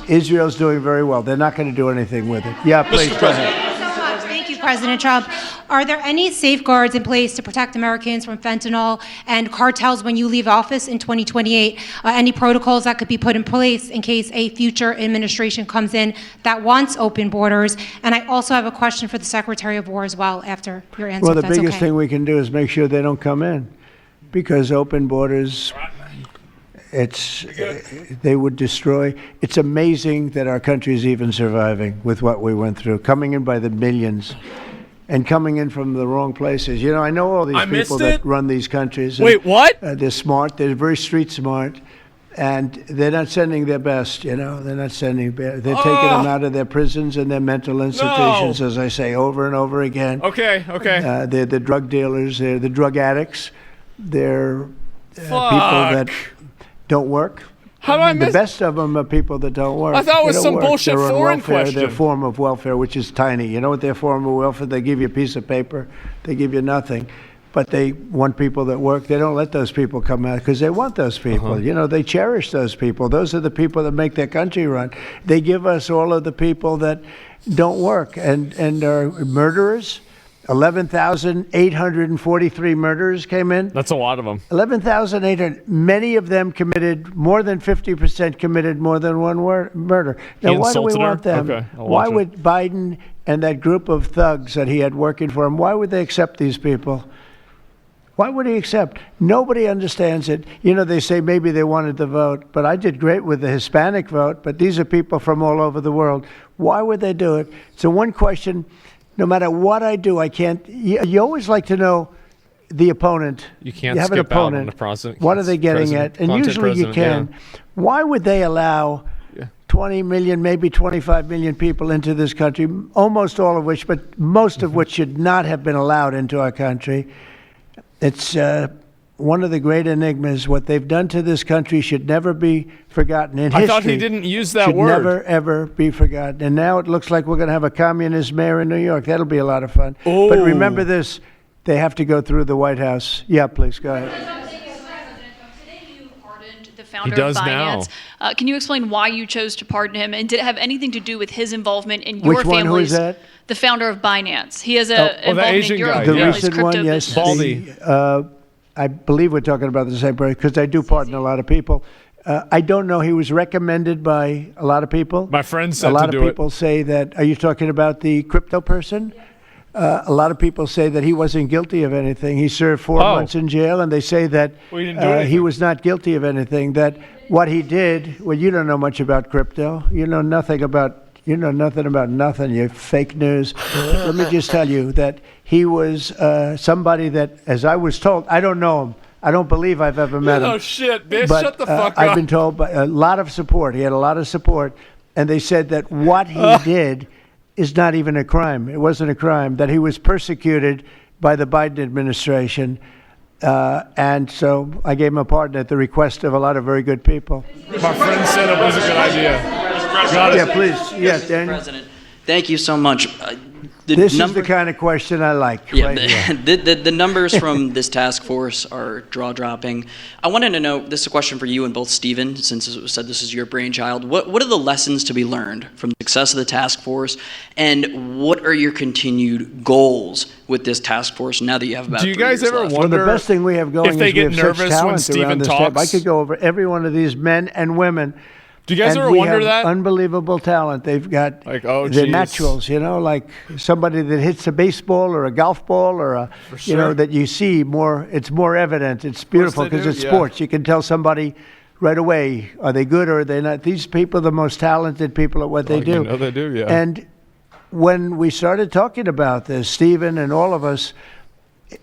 Israel's doing very well. They're not going to do anything with it. Yeah, please, go ahead. Thank you, President Trump. Are there any safeguards in place to protect Americans from fentanyl and cartels when you leave office in 2028? Any protocols that could be put in place in case a future administration comes in that wants open borders? And I also have a question for the Secretary of War as well after your answer. Well, the biggest thing we can do is make sure they don't come in, because open borders, they would destroy. It's amazing that our country is even surviving with what we went through, coming in by the millions and coming in from the wrong places. I know all these people that run these countries. Wait, what? They're smart. They're very street smart. And they're not sending their best, They're not sending. They're taking them out of their prisons and their mental institutions, as I say over and over again. Okay. They're the drug dealers. They're the drug addicts. They're people that don't work. How do I miss? The best of them are people that don't work. I thought it was some bullshit They're on foreign welfare, question. Their form of welfare, which is tiny. You know what their form of welfare? They give you a piece of paper. They give you nothing. But they want people that work. They don't let those people come out because they want those people. They cherish those people. Those are the people that make their country run. They give us all of the people that don't work and are murderers, 11,843 murders came in. That's a lot of them. 11,800. Many of them committed, more than 50% committed more than one murder. Now, why do we want them? Okay, why would Biden and that group of thugs that he had working for him, why would they accept these people? Why would he accept? Nobody understands it. You know, they say maybe they wanted the vote, but I did great with the Hispanic vote, but these are people from all over the world. Why would they do it? So one question, no matter what I do, I can't, you always like to know the opponent. You can't have skip an opponent. out on the president. What are they getting at? And usually you can. Yeah. Why would they allow 20 million, maybe 25 million people into this country, almost all of which, but most of which should not have been allowed into our country? It's one of the great enigmas. What they've done to this country should never be forgotten in history. I thought he didn't use that should word. Never, ever be forgotten. And now it looks like we're going to have a communist mayor in New York. That'll be a lot of fun. Oh. But remember this, they have to go through the White House. Yeah, please, go ahead. The founder of Binance. Can you explain why you chose to pardon him, and did it have anything to do with his involvement in your Which one? family's? Who is that? The founder of Binance. He has a involvement in your The family's recent crypto one, yes. business. Baldy. I believe we're talking about the same person because I do pardon a lot of people. I don't know. He was recommended by a lot of people. My friend said a lot to of do people say that. Are you talking about the crypto person? A lot of people say that he wasn't guilty of anything. He served 4 months in jail, and they say that Well, he didn't do anything. he was not guilty of anything. That what he did. Well, you don't know much about crypto. You know nothing about. You know nothing about nothing. You fake news. Let me just tell you that he was somebody that, as I was told, I don't know him. I don't believe I've ever met him. Oh shit, bitch! But, Shut the fuck up. I've been told by a lot of support. He had a lot of support, and they said that what he did is not even a crime. It wasn't a crime. That he was persecuted by the Biden administration, and so I gave him a pardon at the request of a lot of very good people. My friend said it was a good idea. Got it. Yeah, please. Yes, Daniel. President, thank you so much. This is the kind of question I like. Yeah, right here. the numbers from this task force are jaw-dropping. I wanted to know, this is a question for you and both Stephen, since it was said this is your brainchild. What are the lessons to be learned from the success of the task force, and what are your continued goals with this task force now that you have about 3 years left? Do you guys ever Well, wonder the best thing we have going if they is we get have such nervous when talent Stephen around this talks? table. I could go over every one of these men and women. Do you guys and ever we wonder have that? Unbelievable talent. They've got Like, oh, they're geez. naturals, you know, like somebody that hits a baseball or a golf ball or a, you know, sure. that you see more. It's more evident. It's beautiful they because do, it's yeah. sports. You can tell somebody right away, are they good or are they not? These people are the most talented people at what they do. You know they do, yeah. And when we started talking about this, Stephen and all of us,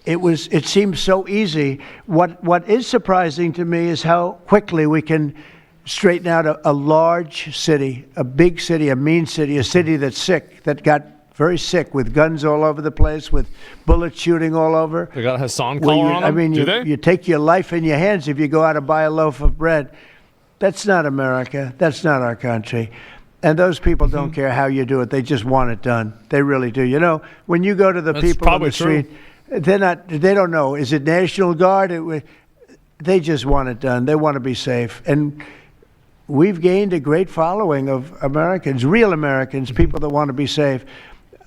it seemed so easy. What is surprising to me is how quickly we can straighten out a large city, a big city, a mean city, a city that's sick, that got very sick with guns all over the place, with bullets shooting all over. They got a Hassan Where collar you- on I them? mean, Do you, they? you take your life in your hands if you go out and buy a loaf of bread. That's not America. That's not our country. And those people don't care how you do it. They just want it done. They really do. You know, when you go to the That's people on probably the street, true. they don't know. Is it National Guard? They just want it done. They want to be safe. And we've gained a great following of Americans, real Americans, people that want to be safe.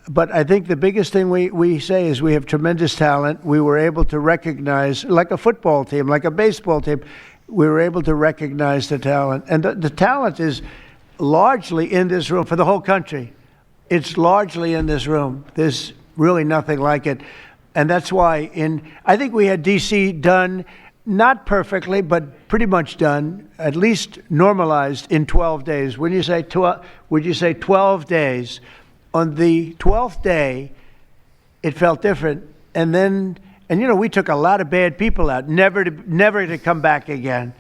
But I think the biggest thing we say is we have tremendous talent. We were able to recognize, like a football team, like a baseball team, we were able to recognize the talent. And the talent is largely in this room for the whole country. It's largely in this room. There's really nothing like it. And that's why I think we had D.C. done, not perfectly, but pretty much done, at least normalized in 12 days. Would you say 12 days? On the 12th day, it felt different. And you know, we took a lot of bad people out, never to come back again.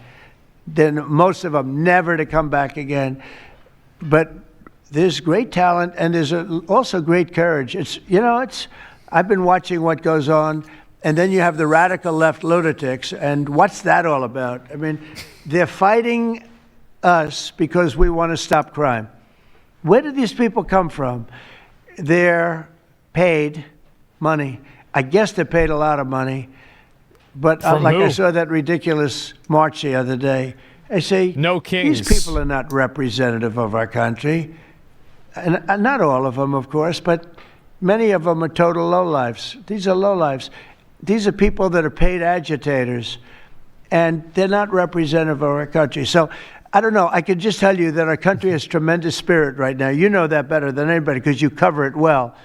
Then most of them never to come back again. But there's great talent, and there's also great courage. I've been watching what goes on. And then you have the radical left lunatics, and what's that all about? I mean, they're fighting us because we want to stop crime. Where do these people come from? They're paid money. I guess they're paid a lot of money. But From like who? I saw that ridiculous march the other day. I say, no kings. These people are not representative of our country. And not all of them, of course, but Many of them are total lowlifes. These are lowlifes. These are people that are paid agitators, and they're not representative of our country. So I don't know. I can just tell you that our country has tremendous spirit right now. You know that better than anybody because you cover it well.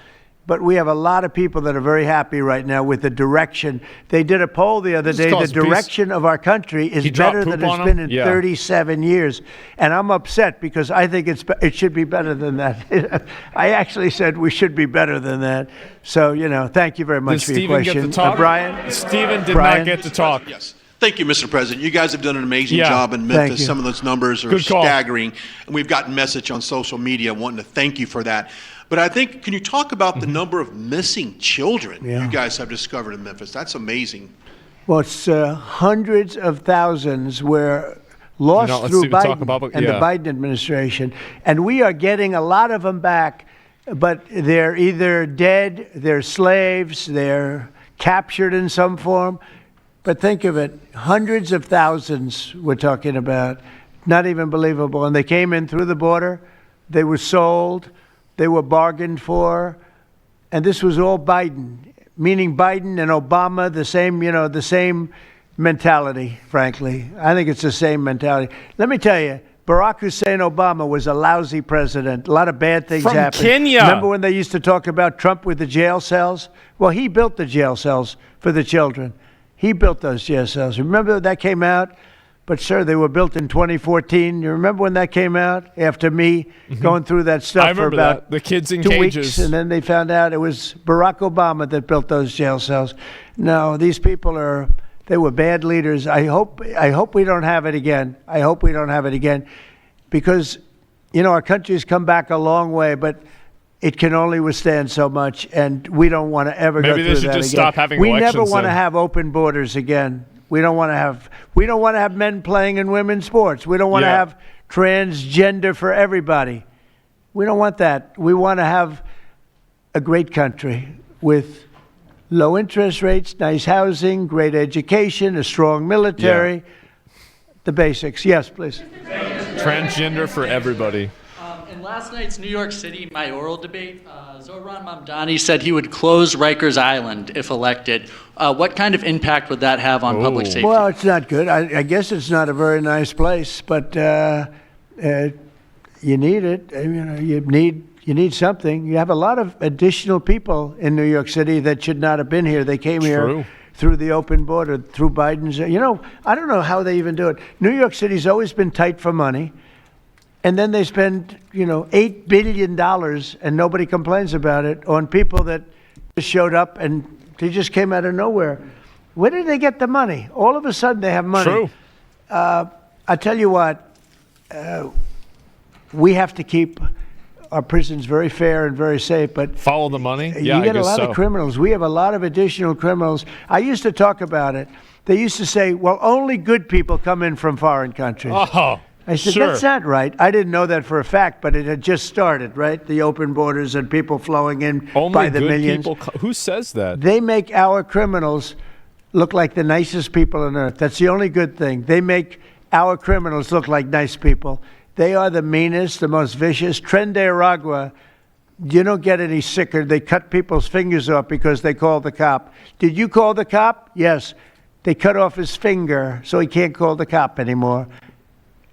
But we have a lot of people that are very happy right now with the direction. They did a poll the other day. The direction of our country is better than it's been in 37 years. And I'm upset because I think it should be better than that. I actually said we should be better than that. So, thank you very much for your question. Brian? Stephen did not get to talk. Yes. Thank you, Mr. President. You guys have done an amazing job in Memphis. Some of those numbers are staggering. And we've gotten message on social media wanting to thank you for that. But I think, can you talk about the number of missing children you guys have discovered in Memphis? That's amazing. Well, it's hundreds of thousands were lost through Biden and the Biden administration. And we are getting a lot of them back, but they're either dead, they're slaves, they're captured in some form. But think of it, hundreds of thousands we're talking about, not even believable. And they came in through the border, they were sold, they were bargained for, and this was all Biden, meaning Biden and Obama, the same mentality, frankly. I think it's the same mentality. Let me tell you, Barack Hussein Obama was a lousy president. A lot of bad things happened. From Kenya. Remember when they used to talk about Trump with the jail cells? Well, he built the jail cells for the children. He built those jail cells. Remember that came out? But, sir, they were built in 2014. You remember when that came out? After me going through that stuff for about the kids in 2 cages. weeks, and then they found out it was Barack Obama that built those jail cells. No, these people they were bad leaders. I hope we don't have it again. I hope we don't have it again because, our country's come back a long way, but it can only withstand so much, and we don't want to ever go through that again. Maybe they should just stop having we elections. We never want to have open borders again. We don't want to have men playing in women's sports. We don't want to have transgender for everybody. We don't want that. We want to have a great country with low interest rates, nice housing, great education, a strong military, the basics. Yes, please. Transgender for everybody. In last night's New York City mayoral debate, Zohran Mamdani said he would close Rikers Island if elected. What kind of impact would that have on public safety? Well, it's not good. I guess it's not a very nice place, but you need it. You need something. You have a lot of additional people in New York City that should not have been here. They came here through the open border, through Biden's. I don't know how they even do it. New York City's always been tight for money. And then they spend, $8 billion, and nobody complains about it, on people that just showed up and they just came out of nowhere. Where did they get the money? All of a sudden they have money. True. I tell you what, we have to keep our prisons very fair and very safe, but follow the money. You get a lot of criminals. We have a lot of additional criminals. I used to talk about it. They used to say, well, only good people come in from foreign countries. Oh. I said, that's not right. I didn't know that for a fact, but it had just started, right? The open borders and people flowing in by the millions. Who says that? They make our criminals look like the nicest people on earth. That's the only good thing. They make our criminals look like nice people. They are the meanest, the most vicious. Tren de Aragua, you don't get any sicker. They cut people's fingers off because they called the cop. Did you call the cop? Yes. They cut off his finger so he can't call the cop anymore.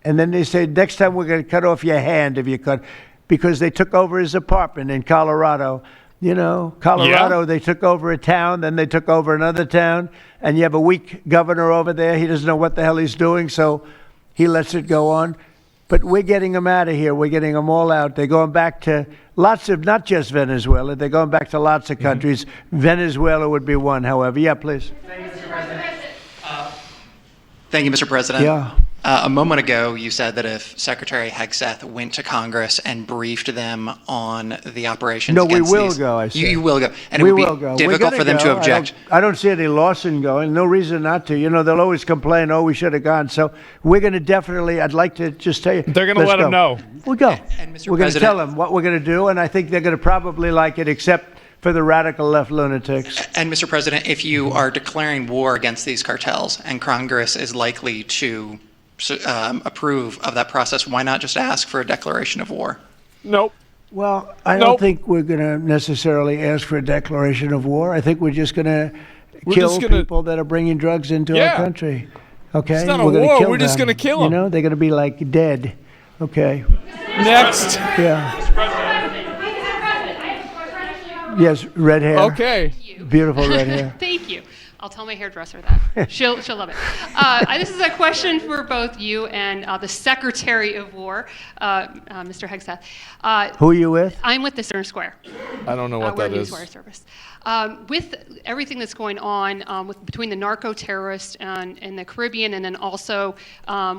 And then they say, next time we're going to cut off your hand if you cut, because they took over his apartment in Colorado. Colorado, they took over a town, then they took over another town, and you have a weak governor over there. He doesn't know what the hell he's doing, so he lets it go on. But we're getting them out of here. We're getting them all out. They're going back to lots of, not just Venezuela, they're going back to lots of countries. Venezuela would be one, however. Yeah, please. Thank you, Mr. President. Thank you, Mr. President. Yeah. A moment ago, you said that if Secretary Hegseth went to Congress and briefed them on the operations No, we against will these, go, I said. You will go. And we it would will be go. difficult for them to object. I don't see any loss in going. No reason not to. They'll always complain, we should have gone. So we're going to definitely, I'd like to just tell you. They're going to let them know. We'll go. And Mr. We're going to President, tell them what we're going to do, and I think they're going to probably like it, except for the radical left lunatics. And Mr. President, if you are declaring war against these cartels and Congress is likely to approve of that process, why not just ask for a declaration of war? Nope. Well, I don't think we're going to necessarily ask for a declaration of war. I think we're just going to kill people that are bringing drugs into our country. Okay? It's not a war. We're just going to kill them. You know, they're going to be like dead. Okay. Next. Yeah. Yes, red hair. Okay. Beautiful red hair. Thank you. I'll tell my hairdresser that. She'll love it. This is a question for both you and the Secretary of War, Mr. Hegseth. Who are you with? I'm with the Center Square. I don't know what we're that is. Newswire service. With everything that's going on between the narco-terrorists in the Caribbean, and then also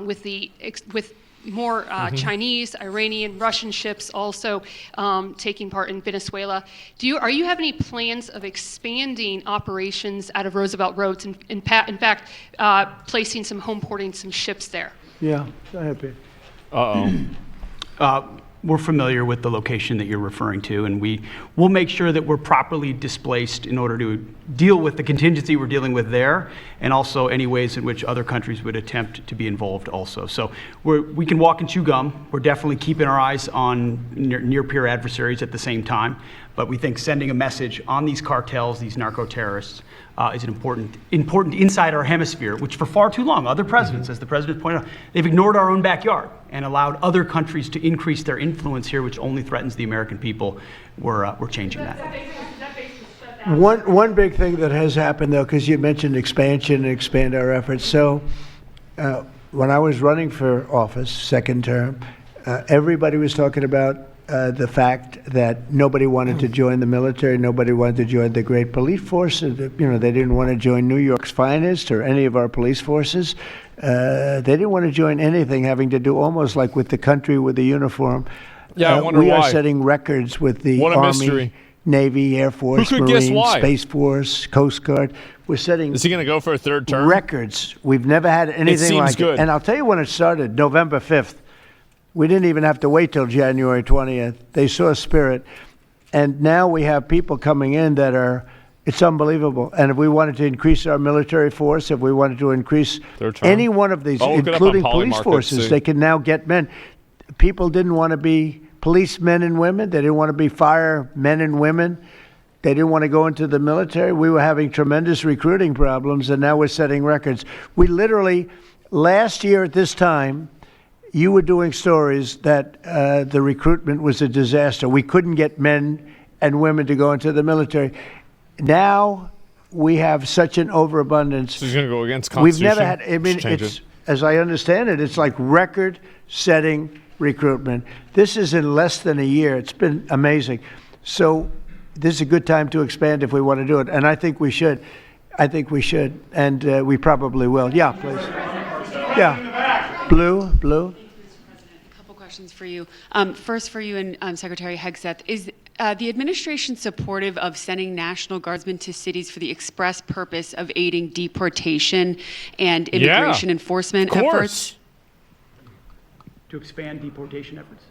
with more Chinese, Iranian, Russian ships also taking part in Venezuela. Are you have any plans of expanding operations out of Roosevelt Roads and in fact placing some home porting some ships there? Yeah, go ahead, Pete. We're familiar with the location that you're referring to, and we'll make sure that we're properly displaced in order to deal with the contingency we're dealing with there, and also any ways in which other countries would attempt to be involved also. So we can walk and chew gum. We're definitely keeping our eyes on near-peer adversaries at the same time, but we think sending a message on these cartels, these narco-terrorists, is an important inside our hemisphere, which for far too long, other presidents, as the president pointed out, they've ignored our own backyard and allowed other countries to increase their influence here, which only threatens the American people. We're changing that. One big thing that has happened, though, because you mentioned expansion and expand our efforts. So when I was running for office, second term, everybody was talking about the fact that nobody wanted to join the military, nobody wanted to join the great police force. They didn't want to join New York's finest or any of our police forces. They didn't want to join anything having to do almost like with the country with the uniform. Yeah, I wonder we why. are setting records with the What a Army, mystery. Navy, Air Force, Who could guess Marines, why? Space Force, Coast Guard. We're setting Is he going to go for a third term? records. We've never had anything seems like good. it. And I'll tell you when it started, November 5th. We didn't even have to wait till January 20th. They saw spirit. And now we have people coming in that are, it's unbelievable. And if we wanted to increase our military force, if we wanted to increase any one of these, Look it up including on police Polymarket, forces, see. they can now get men. People didn't want to be policemen and women. They didn't want to be firemen and women. They didn't want to go into the military. We were having tremendous recruiting problems, and now we're setting records. We literally, last year at this time, you were doing stories that the recruitment was a disaster. We couldn't get men and women to go into the military. Now we have such an overabundance. So he's going to go against We've Constitution? never had, I mean, Change it's, it. as I understand it, it's like record-setting recruitment. This is in less than a year. It's been amazing. So this is a good time to expand if we want to do it, and I think we should. And we probably will. Yeah, please. Yeah. Blue. A couple questions for you. First for you and Secretary Hegseth. Is the administration supportive of sending National Guardsmen to cities for the express purpose of aiding deportation and immigration enforcement efforts? To expand deportation efforts?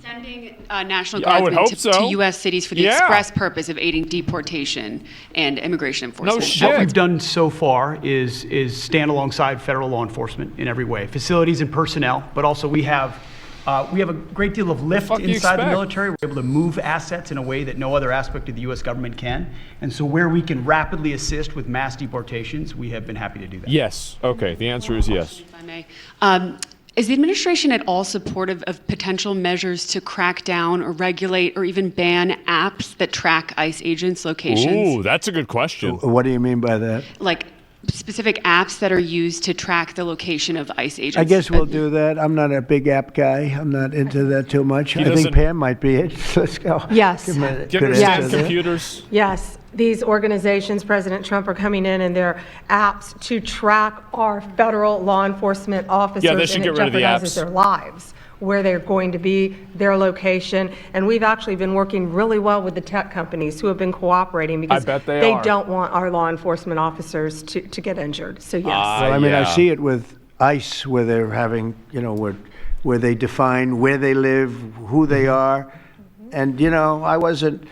Sending National I would Guardsmen hope so. to U.S. cities for the express purpose of aiding deportation and immigration enforcement. What we've done so far is stand alongside federal law enforcement in every way, facilities and personnel, but also we have a great deal of lift inside the military. We're able to move assets in a way that no other aspect of the U.S. government can. And so where we can rapidly assist with mass deportations, we have been happy to do that. Yes. Okay. The answer is yes. If I may. Is the administration at all supportive of potential measures to crack down or regulate or even ban apps that track ICE agents' locations? Ooh, that's a good question. What do you mean by that? Like specific apps that are used to track the location of ICE agents? I guess we'll do that. I'm not a big app guy. I'm not into that too much. I think Pam might be it. Let's go. Yes. Do you understand computers? Yes. These organizations, President Trump, are coming in and their apps to track our federal law enforcement officers. Yeah, they should and get rid of the it jeopardizes apps. their lives, where they're going to be, their location. And we've actually been working really well with the tech companies who have been cooperating because bet they are. don't want our law enforcement officers to get injured. So, yes. Well, I mean, I see it with ICE where they're having, where they define where they live, who they are. And, I wasn't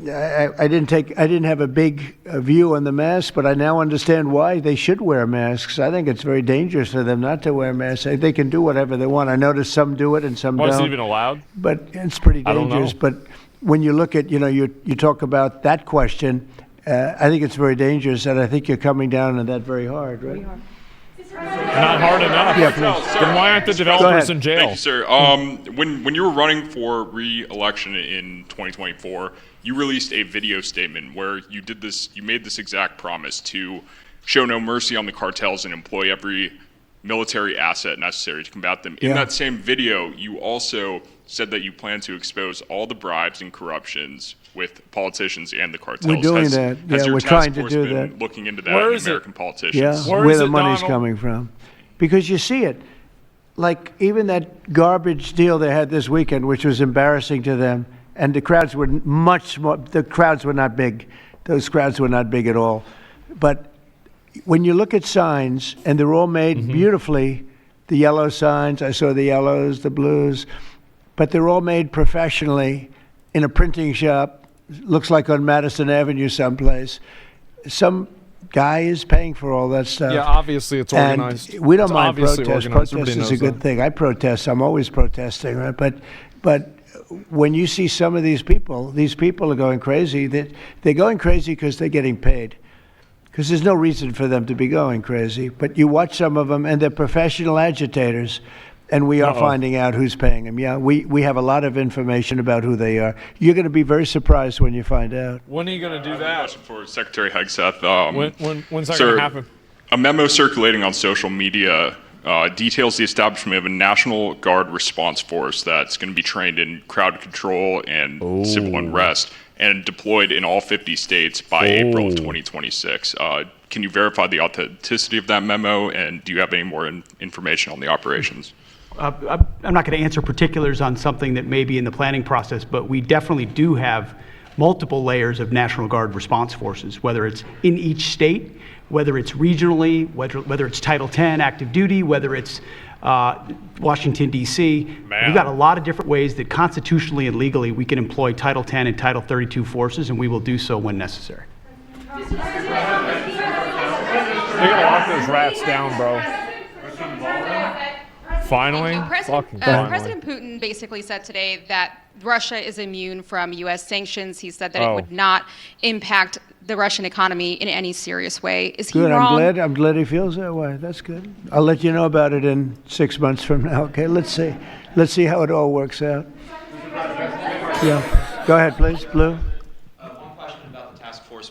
I didn't have a big view on the mask, but I now understand why they should wear masks. I think it's very dangerous for them not to wear masks. They can do whatever they want. I notice some do it and some don't. Is it even allowed? But it's pretty I don't dangerous. know. But when you look at, you talk about that question, I think it's very dangerous, and I think you're coming down on that very hard, right? Not hard enough. Yeah, please. Then why aren't the developers in jail? Thank you, sir. When you were running for re-election in 2024, you released a video statement where you made this exact promise to show no mercy on the cartels and employ every military asset necessary to combat them. In that same video, you also said that you plan to expose all the bribes and corruptions with politicians and the cartels. We're doing that. Has We're trying to do that. Looking into that in American politicians? Yeah, where the money's coming from. Because you see it. Like even that garbage deal they had this weekend, which was embarrassing to them, and the crowds were the crowds were not big. Those crowds were not big at all. But when you look at signs, and they're all made beautifully, the yellow signs, I saw the yellows, the blues, but they're all made professionally in a printing shop, looks like on Madison Avenue someplace. Some guy is paying for all that stuff. Yeah, obviously it's organized. And we don't It's mind obviously protest. organized. Protest Everybody is a knows good that. thing. I protest. I'm always protesting, right? But when you see some of these people are going crazy. They're going crazy because they're getting paid. Because there's no reason for them to be going crazy. But you watch some of them, and they're professional agitators. And we are finding out who's paying them. Yeah, we have a lot of information about who they are. You're going to be very surprised when you find out. When are you going to do that? Question for Secretary Hegseth. When's that Sir, going to happen? A memo circulating on social media details the establishment of a National Guard response force that's going to be trained in crowd control and civil unrest and deployed in all 50 states by April of 2026. Can you verify the authenticity of that memo, and do you have any more information on the operations? I'm not going to answer particulars on something that may be in the planning process, but we definitely do have multiple layers of National Guard response forces, whether it's in each state, whether it's regionally, whether it's Title 10 active duty, whether it's Washington, D.C. We've got a lot of different ways that constitutionally and legally we can employ Title 10 and Title 32 forces, and we will do so when necessary. They gotta lock those rats down, bro. Finally? President Putin basically said today that Russia is immune from U.S. sanctions. He said that it would not impact the Russian economy in any serious way. Is he Good. wrong? I'm glad he feels that way. That's good. I'll let you know about it in 6 months from now. Okay. Let's see how it all works out. Yeah. Go ahead, please, Blue.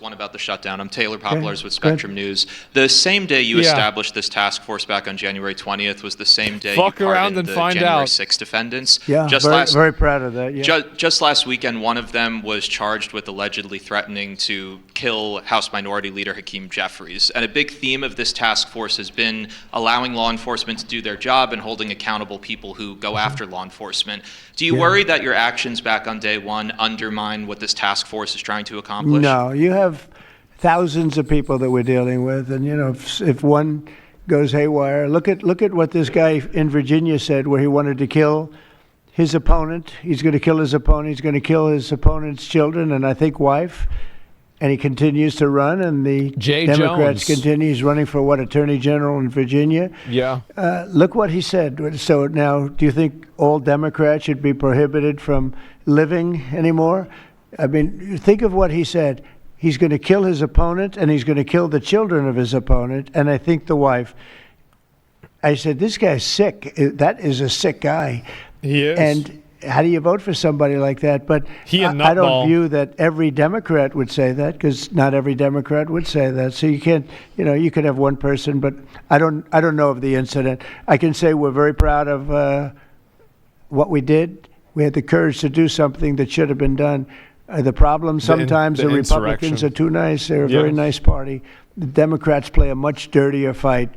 One about the shutdown. I'm Taylor Poplars with Spectrum News. The same day you established this task force back on January 20th was the same day you pardoned the January 6th defendants. Yeah, very proud of that. Yeah. Just last weekend, one of them was charged with allegedly threatening to kill House Minority Leader Hakeem Jeffries. And a big theme of this task force has been allowing law enforcement to do their job and holding accountable people who go after law enforcement. Do you worry that your actions back on day one undermine what this task force is trying to accomplish? No, you have thousands of people that we're dealing with, and if one goes haywire, look at what this guy in Virginia said, where he wanted to kill his opponent. He's going to kill his opponent. He's going to kill his opponent's children and I think wife. And he continues to run, and the Democrats continue. He's running for Attorney General in Virginia. Yeah. Look what he said. So now, do you think all Democrats should be prohibited from living anymore? I mean, think of what he said. He's going to kill his opponent, and he's going to kill the children of his opponent, and I think the wife. I said, this guy's sick. That is a sick guy. He is. And how do you vote for somebody like that? But I don't view that every Democrat would say that, because not every Democrat would say that. So you can't, you could have one person, but I don't know of the incident. I can say we're very proud of what we did. We had the courage to do something that should have been done. The problem sometimes the Republicans are too nice. They're a very nice party. The Democrats play a much dirtier fight.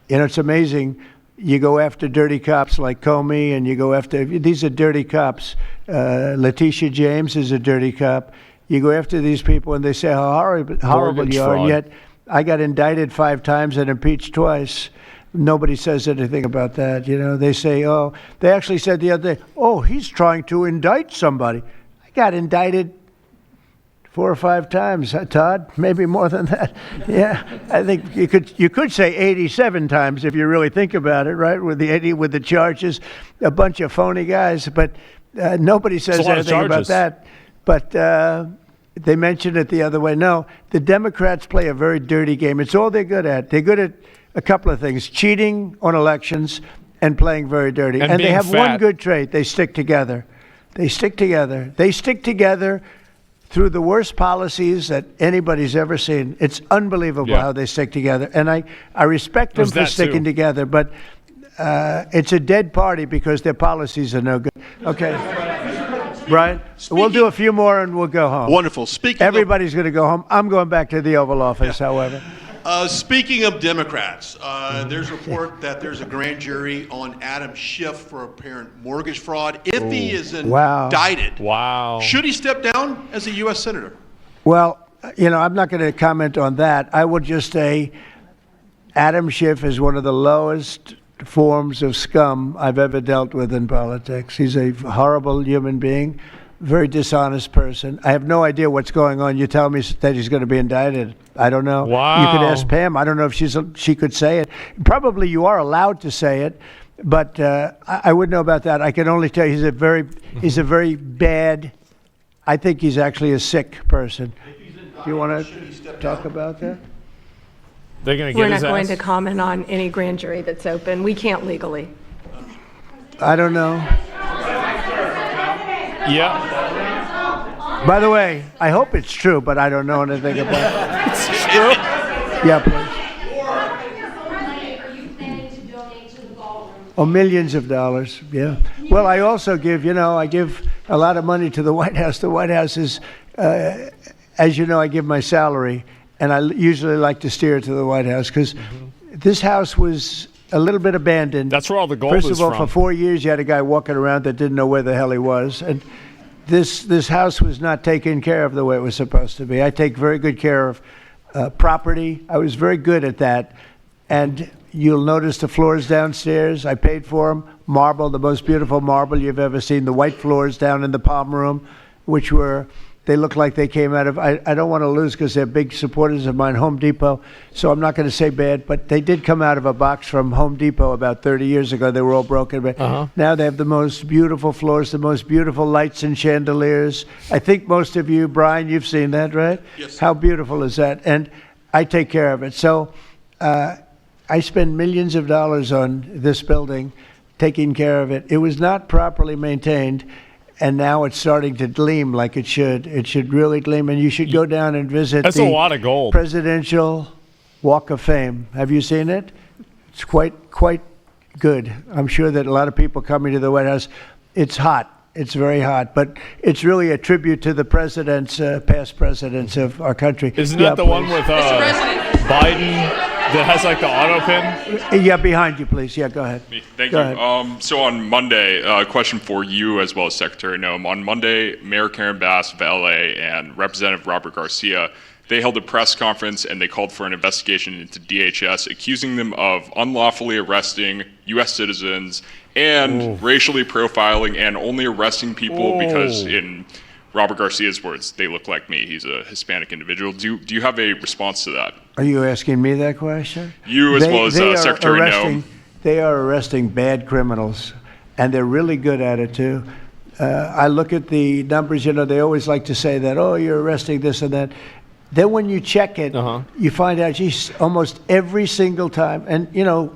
It's amazing. You go after dirty cops like Comey, and you go after, these are dirty cops. Letitia James is a dirty cop. You go after these people, and they say how horrible you are, and yet I got indicted 5 times and impeached twice. Nobody says anything about that. They say, they actually said the other day, he's trying to indict somebody. I got indicted 4 or 5 times, Todd, maybe more than that. Yeah, I think you could say 87 times if you really think about it, right? With the charges, a bunch of phony guys, but nobody says anything about that. But they mentioned it the other way. No, the Democrats play a very dirty game. It's all they're good at. They're good at a couple of things: cheating on elections and playing very dirty. And they have one good trait: they stick together. They stick together. They stick together through the worst policies that anybody's ever seen. It's unbelievable how they stick together. And I respect them for sticking together, but it's a dead party because their policies are no good. Okay. Brian, we'll do a few more and we'll go home. Wonderful. Everybody's going to go home. I'm going back to the Oval Office, however. Speaking of Democrats, there's a report that there's a grand jury on Adam Schiff for apparent mortgage fraud. If he is indicted, should he step down as a U.S. Senator? Well, I'm not going to comment on that. I would just say Adam Schiff is one of the lowest forms of scum I've ever dealt with in politics. He's a horrible human being, very dishonest person. I have no idea what's going on. You tell me that he's going to be indicted. I don't know. Wow. You could ask Pam. I don't know if she could say it. Probably you are allowed to say it, but I wouldn't know about that. I can only tell you he's a very bad. I think he's actually a sick person. Do you want to talk about that? They're going to We're not going to comment on any grand jury that's open. We can't legally. I don't know. Yeah. By the way, I hope it's true, but I don't know anything about it. It's true? Yeah, please. Oh, millions of dollars, yeah. Well, I also give a lot of money to the White House. The White House is, as you know, I give my salary, and I usually like to steer it to the White House because this house was a little bit abandoned. That's where all the gold is from. First of all, from. for 4 years, you had a guy walking around that didn't know where the hell he was. And this house was not taken care of the way it was supposed to be. I take very good care of property. I was very good at that. And you'll notice the floors downstairs, I paid for them. Marble, the most beautiful marble you've ever seen. The white floors down in the palm room, which they look like they came out of, I don't want to lose because they're big supporters of mine, Home Depot, so I'm not going to say bad, but they did come out of a box from Home Depot about 30 years ago. They were all broken, but now they have the most beautiful floors, the most beautiful lights and chandeliers. I think most of you, Brian, you've seen that, right? Yes. How beautiful is that? And I take care of it. So I spend millions of dollars on this building, taking care of it. It was not properly maintained. And now it's starting to gleam like it should. It should really gleam, and you should go down and visit That's a lot of gold. Presidential Walk of Fame. Have you seen it? It's quite good. I'm sure that a lot of people coming to the White House, it's hot. It's very hot, but it's really a tribute to the presidents, past presidents of our country. Isn't that the one with Biden that has like the auto pin? Yeah, behind you, please. Yeah, go ahead. Thank Go you. ahead. So on Monday, a question for you as well as Secretary Noem. On Monday, Mayor Karen Bass of LA and Representative Robert Garcia, they held a press conference and they called for an investigation into DHS, accusing them of unlawfully arresting U.S. citizens and racially profiling and only arresting people because, in Robert Garcia's words, they look like me. He's a Hispanic individual. Do you have a response to that? Are you asking me that question? You as well as Secretary Noem. They are arresting bad criminals, and they're really good at it, too. I look at the numbers, they always like to say that, oh, you're arresting this and that. Then when you check it, you find out, geez, almost every single time, and,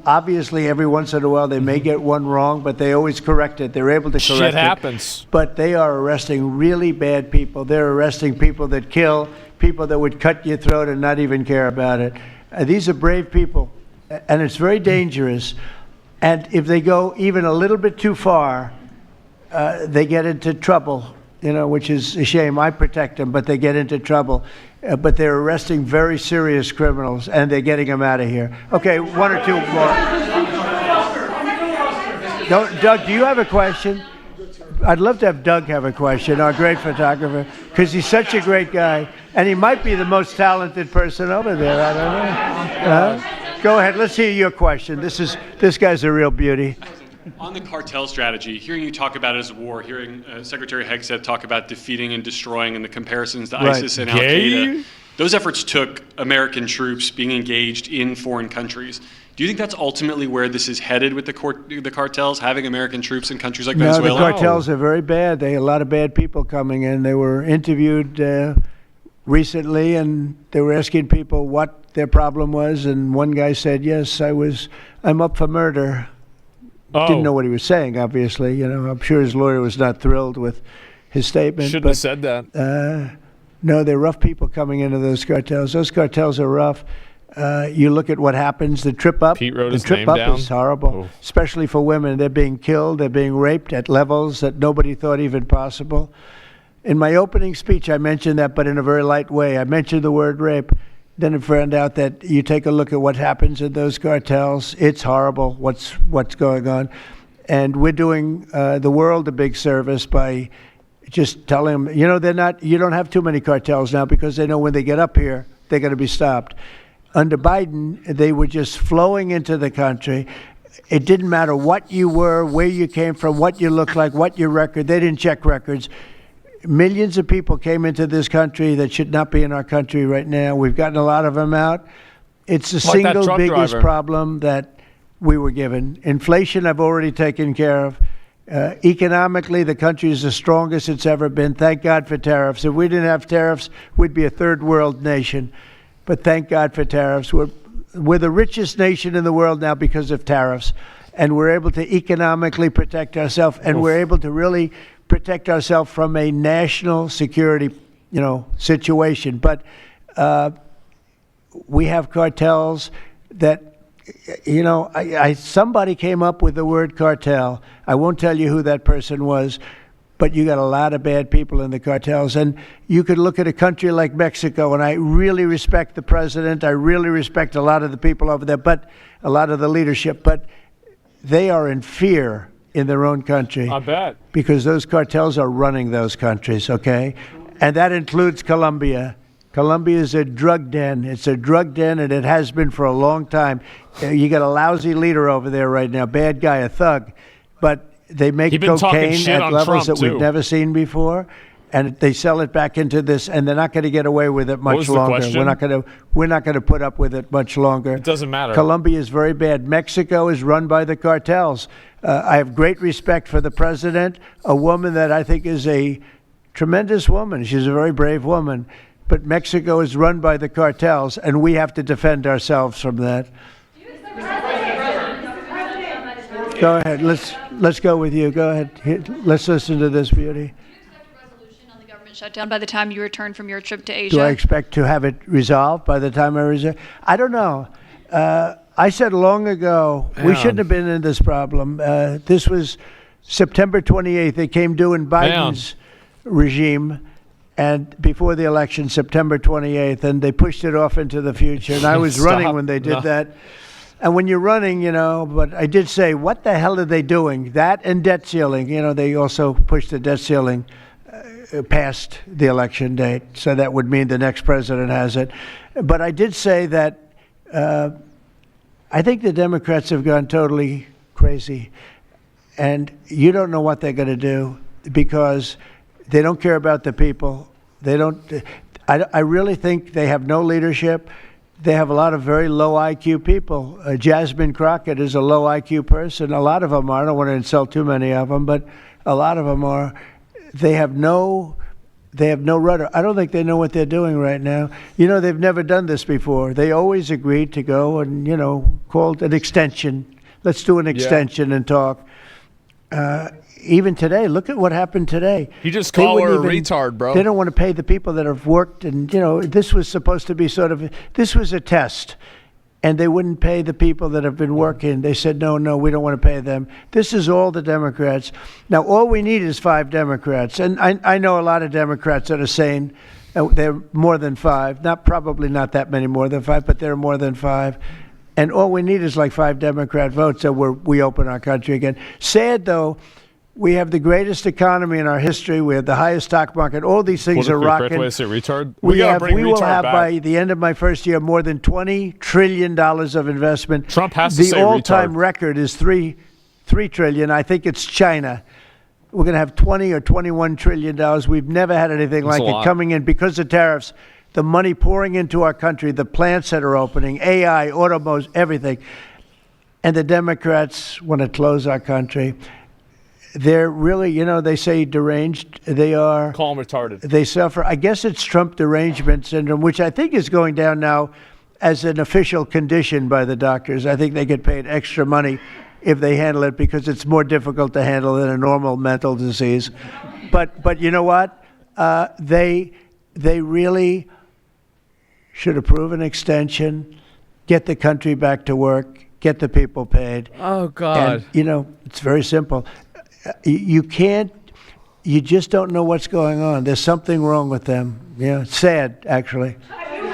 obviously every once in a while they may get one wrong, but they always correct it. They're able to correct it. Shit happens. But they are arresting really bad people. They're arresting people that kill, people that would cut your throat and not even care about it. These are brave people, and it's very dangerous. And if they go even a little bit too far, they get into trouble, which is a shame. I protect them, but they get into trouble. But they're arresting very serious criminals, and they're getting them out of here. Okay, one or two more. Doug, do you have a question? I'd love to have Doug have a question, our great photographer, because he's such a great guy, and he might be the most talented person over there. I don't know. Go ahead. Let's hear your question. This guy's a real beauty. On the cartel strategy, hearing you talk about it as a war, hearing Secretary Hegseth talk about defeating and destroying and the comparisons to ISIS and Al-Qaeda, those efforts took American troops being engaged in foreign countries. Do you think that's ultimately where this is headed with the cartels, having American troops in countries like Venezuela? No, the cartels are very bad. They had a lot of bad people coming in. They were interviewed recently, and they were asking people what their problem was, and one guy said, "Yes, I'm up for murder." Didn't know what he was saying, obviously. I'm sure his lawyer was not thrilled with his statement. Shouldn't have said that. No, they're rough people coming into those cartels. Those cartels are rough. You look at what happens. The trip up, Pete wrote the his trip name up down. is horrible, especially for women. They're being killed. They're being raped at levels that nobody thought even possible. In my opening speech, I mentioned that, but in a very light way. I mentioned the word rape. Then it found out that you take a look at what happens in those cartels. It's horrible what's going on. And we're doing the world a big service by just telling them, you don't have too many cartels now because they know when they get up here, they're going to be stopped. Under Biden, they were just flowing into the country. It didn't matter what you were, where you came from, what you looked like, what your record. They didn't check records. Millions of people came into this country that should not be in our country right now. We've gotten a lot of them out. It's the single biggest problem that we were given. Inflation, I've already taken care of. Economically, the country is the strongest it's ever been. Thank God for tariffs. If we didn't have tariffs, we'd be a third world nation. But thank God for tariffs. We're the richest nation in the world now because of tariffs. And we're able to economically protect ourselves. And we're able to really protect ourselves from a national security, situation. But we have cartels that, somebody came up with the word cartel. I won't tell you who that person was, but you got a lot of bad people in the cartels. And you could look at a country like Mexico, and I really respect the president. I really respect a lot of the people over there, but a lot of the leadership. But they are in fear in their own country. I bet. Because those cartels are running those countries, okay? And that includes Colombia. Colombia is a drug den. It's a drug den, and it has been for a long time. You got a lousy leader over there right now, bad guy, a thug. But they make cocaine at levels that we've never seen before, and they sell it back into this, and they're not going to get away with it much longer. We're not going to put up with it much longer. It doesn't matter. Colombia is very bad. Mexico is run by the cartels. I have great respect for the president, a woman that I think is a tremendous woman. She's a very brave woman. But Mexico is run by the cartels, and we have to defend ourselves from that. Go ahead. Let's go with you. Go ahead. Let's listen to this beauty. Shutdown by the time you return from your trip to Asia? Do I expect to have it resolved by the time I return? I don't know. I said long ago we shouldn't have been in this problem. This was September 28th. It came due in Biden's regime, and before the election, September 28th, and they pushed it off into the future. And I was running when they did that. And when you're running, but I did say, what the hell are they doing? That and debt ceiling. They also pushed the debt ceiling past the election date. So that would mean the next president has it. But I did say that I think the Democrats have gone totally crazy. And you don't know what they're going to do because they don't care about the people. I really think they have no leadership. They have a lot of very low IQ people. Jasmine Crockett is a low IQ person. A lot of them are. I don't want to insult too many of them, but a lot of them are. They have no rudder. I don't think they know what they're doing right now. They've never done this before. They always agreed to go and, called an extension. Let's do an extension and talk. Even today, look at what happened today. You just call her a retard, bro. They don't want to pay the people that have worked. And, this was supposed to be this was a test. And they wouldn't pay the people that have been working. They said, no, we don't want to pay them. This is all the Democrats. Now, all we need is 5 Democrats. And I know a lot of Democrats that are saying they're more than 5. Probably not that many more than 5, but they're more than 5. And all we need is like 5 Democrat votes so we open our country again. Sad, though. We have the greatest economy in our history. We have the highest stock market. All these things are rocking. Great way to say retard. We will have by the end of my first year more than $20 trillion of investment. Trump has to say retard. The all-time record is $3 $3 trillion. I think it's China. We're going to have $20 or $21 trillion. We've never had anything like it coming in because of tariffs. The money pouring into our country, the plants that are opening, AI, automobiles, everything. And the Democrats want to close our country. They're really, you know, they say deranged. They are. Calm retarded. They suffer. I guess it's Trump derangement syndrome, which I think is going down now as an official condition by the doctors. I think they get paid extra money if they handle it because it's more difficult to handle than a normal mental disease. But you know what? They really should approve an extension, get the country back to work, get the people paid. Oh, God. And, you know, it's very simple. You can't, you just don't know what's going on. There's something wrong with them. Yeah, it's sad, actually. Have you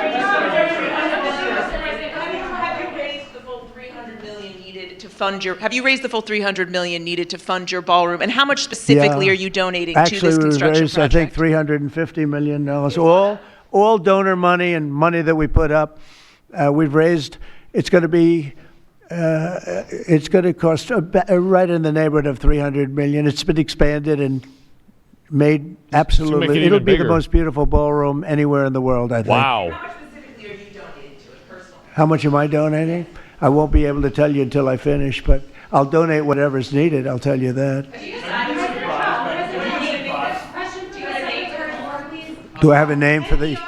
raised the full $300 million needed to fund your? Have you raised the full $300 million needed to fund your ballroom? And how much specifically are you donating to this construction project? I think $350 million. All donor money and money that we put up. We've raised. It's going to be. It's going to cost right in the neighborhood of $300 million. It's been expanded and made absolutely. It'll be the most beautiful ballroom anywhere in the world, I think. Wow. How much specifically are you donating to it personally? How much am I donating? I won't be able to tell you until I finish, but I'll donate whatever's needed. I'll tell you that. Do I have a name for the?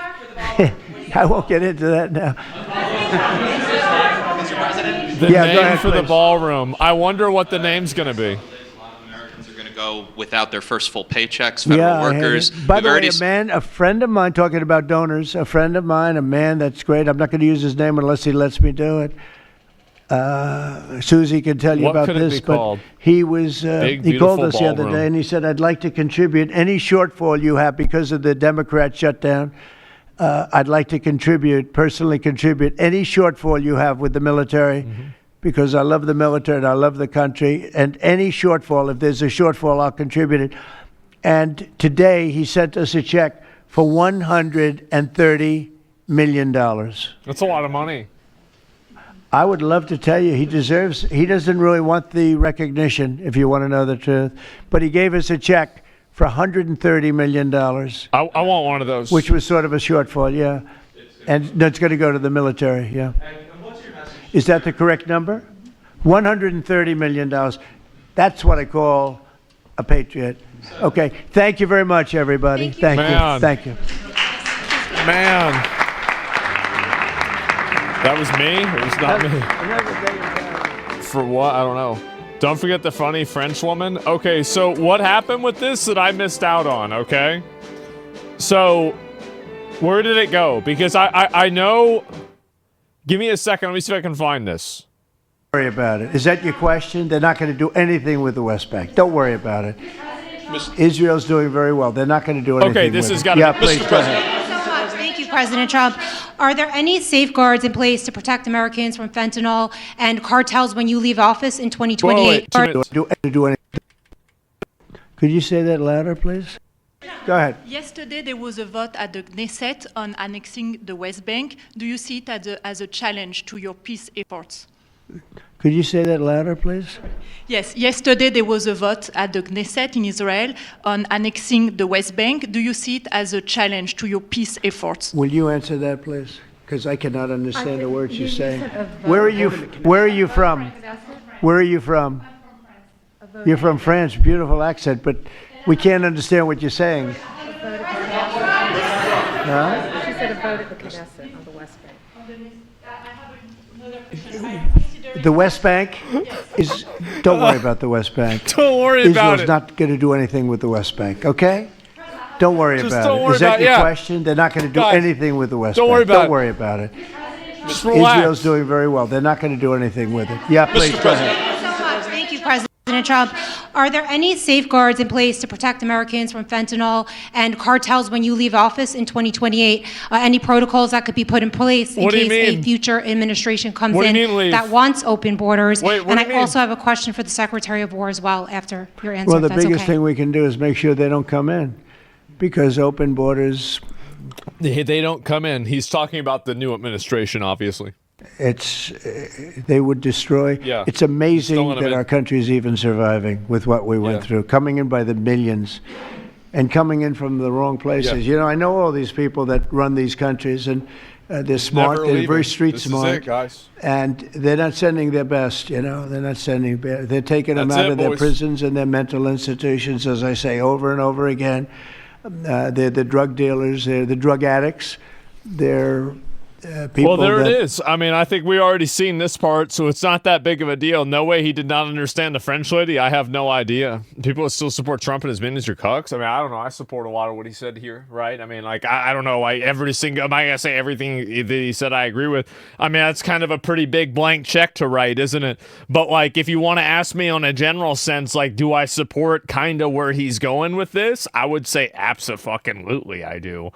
I won't get into that now. The name for the ballroom. I wonder what the name's going to be. A lot of Americans are going to go without their first full paychecks, federal workers. By the way, a friend of mine, talking about donors, a friend of mine, a man that's great. I'm not going to use his name unless he lets me do it. Susie can tell you about this, but he was he called us the other day and he said, I'd like to contribute any shortfall you have because of the Democrat shutdown. I'd like to personally contribute any shortfall you have with the military because I love the military and I love the country. And any shortfall, if there's a shortfall, I'll contribute it. And today he sent us a check for $130 million. That's a lot of money. I would love to tell you he doesn't really want the recognition, if you want to know the truth. But he gave us a check for $130 million. I want one of those. Which was sort of a shortfall, yeah. And that's going to go to the military, yeah. And what's your message? Is that the correct number? $130 million. That's what I call a patriot. Okay. Thank you very much, everybody. Thank you. Thank you. Man. That was me? It was not me. For what? I don't know. Don't forget the funny French woman. Okay, so what happened with this that I missed out on, okay? So, where did it go? Because I know... Give me a second. Let me see if I can find this. Don't worry about it. Is that your question? They're not going to do anything with the West Bank. Don't worry about it. Israel's doing very well. They're not going to do anything with it. Okay, this has got to be... Yeah, please, go ahead. Thank you, President Trump. Are there any safeguards in place to protect Americans from fentanyl and cartels when you leave office in 2028? Could you say that louder, please? Go ahead. Yesterday, there was a vote at the Knesset on annexing the West Bank. Do you see it as a challenge to your peace efforts? Could you say that louder, please? Yes. Yesterday, there was a vote at the Knesset in Israel on annexing the West Bank. Do you see it as a challenge to your peace efforts? Will you answer that, please? Because I cannot understand the words you're saying. Where are you from? Where are you from? You're from France. Beautiful accent, but we can't understand what you're saying. She said a vote at the Knesset on the West Bank. The West Bank is... Don't worry about the West Bank. Don't worry about it. Israel's not going to do anything with the West Bank, okay? Don't worry about don't it. Worry Is that about, your question? They're not going to do anything with the West Bank. Don't worry about it. Just relax. Israel's doing very well. They're not going to do anything with it. Yeah, please, go ahead. Thank you, President Trump. Are there any safeguards in place to protect Americans from fentanyl and cartels when you leave office in 2028? Any protocols that could be put in place in case a future administration comes in that wants open borders? And I also have a question for the Secretary of War as well after your answer. Well, the biggest thing we can do is make sure they don't come in, because open borders... They don't come in. He's talking about the new administration, obviously. they would destroy. Yeah. It's amazing Stolen them that in. our country is even surviving with what we went through, coming in by the millions and coming in from the wrong places. Yeah. I know all these people that run these countries, and they're smart. They're very street smart. This is it, guys. And they're not sending their best, They're not sending. They're taking them out of their prisons and their mental institutions, as I say over and over again. They're the drug dealers. They're the drug addicts. They're people. Well, there it is. I mean, I think we already seen this part, so it's not that big of a deal. No way he did not understand the French lady. I have no idea. People still support Trump and his minister cucks. I mean, I don't know. I support a lot of what he said here, right? I mean, like, I don't know. Am I gonna say everything that he said I agree with? I mean, that's kind of a pretty big blank check to write, isn't it? But like, if you want to ask me on a general sense, like, do I support kind of where he's going with this? I would say abso-fucking-lutely I do.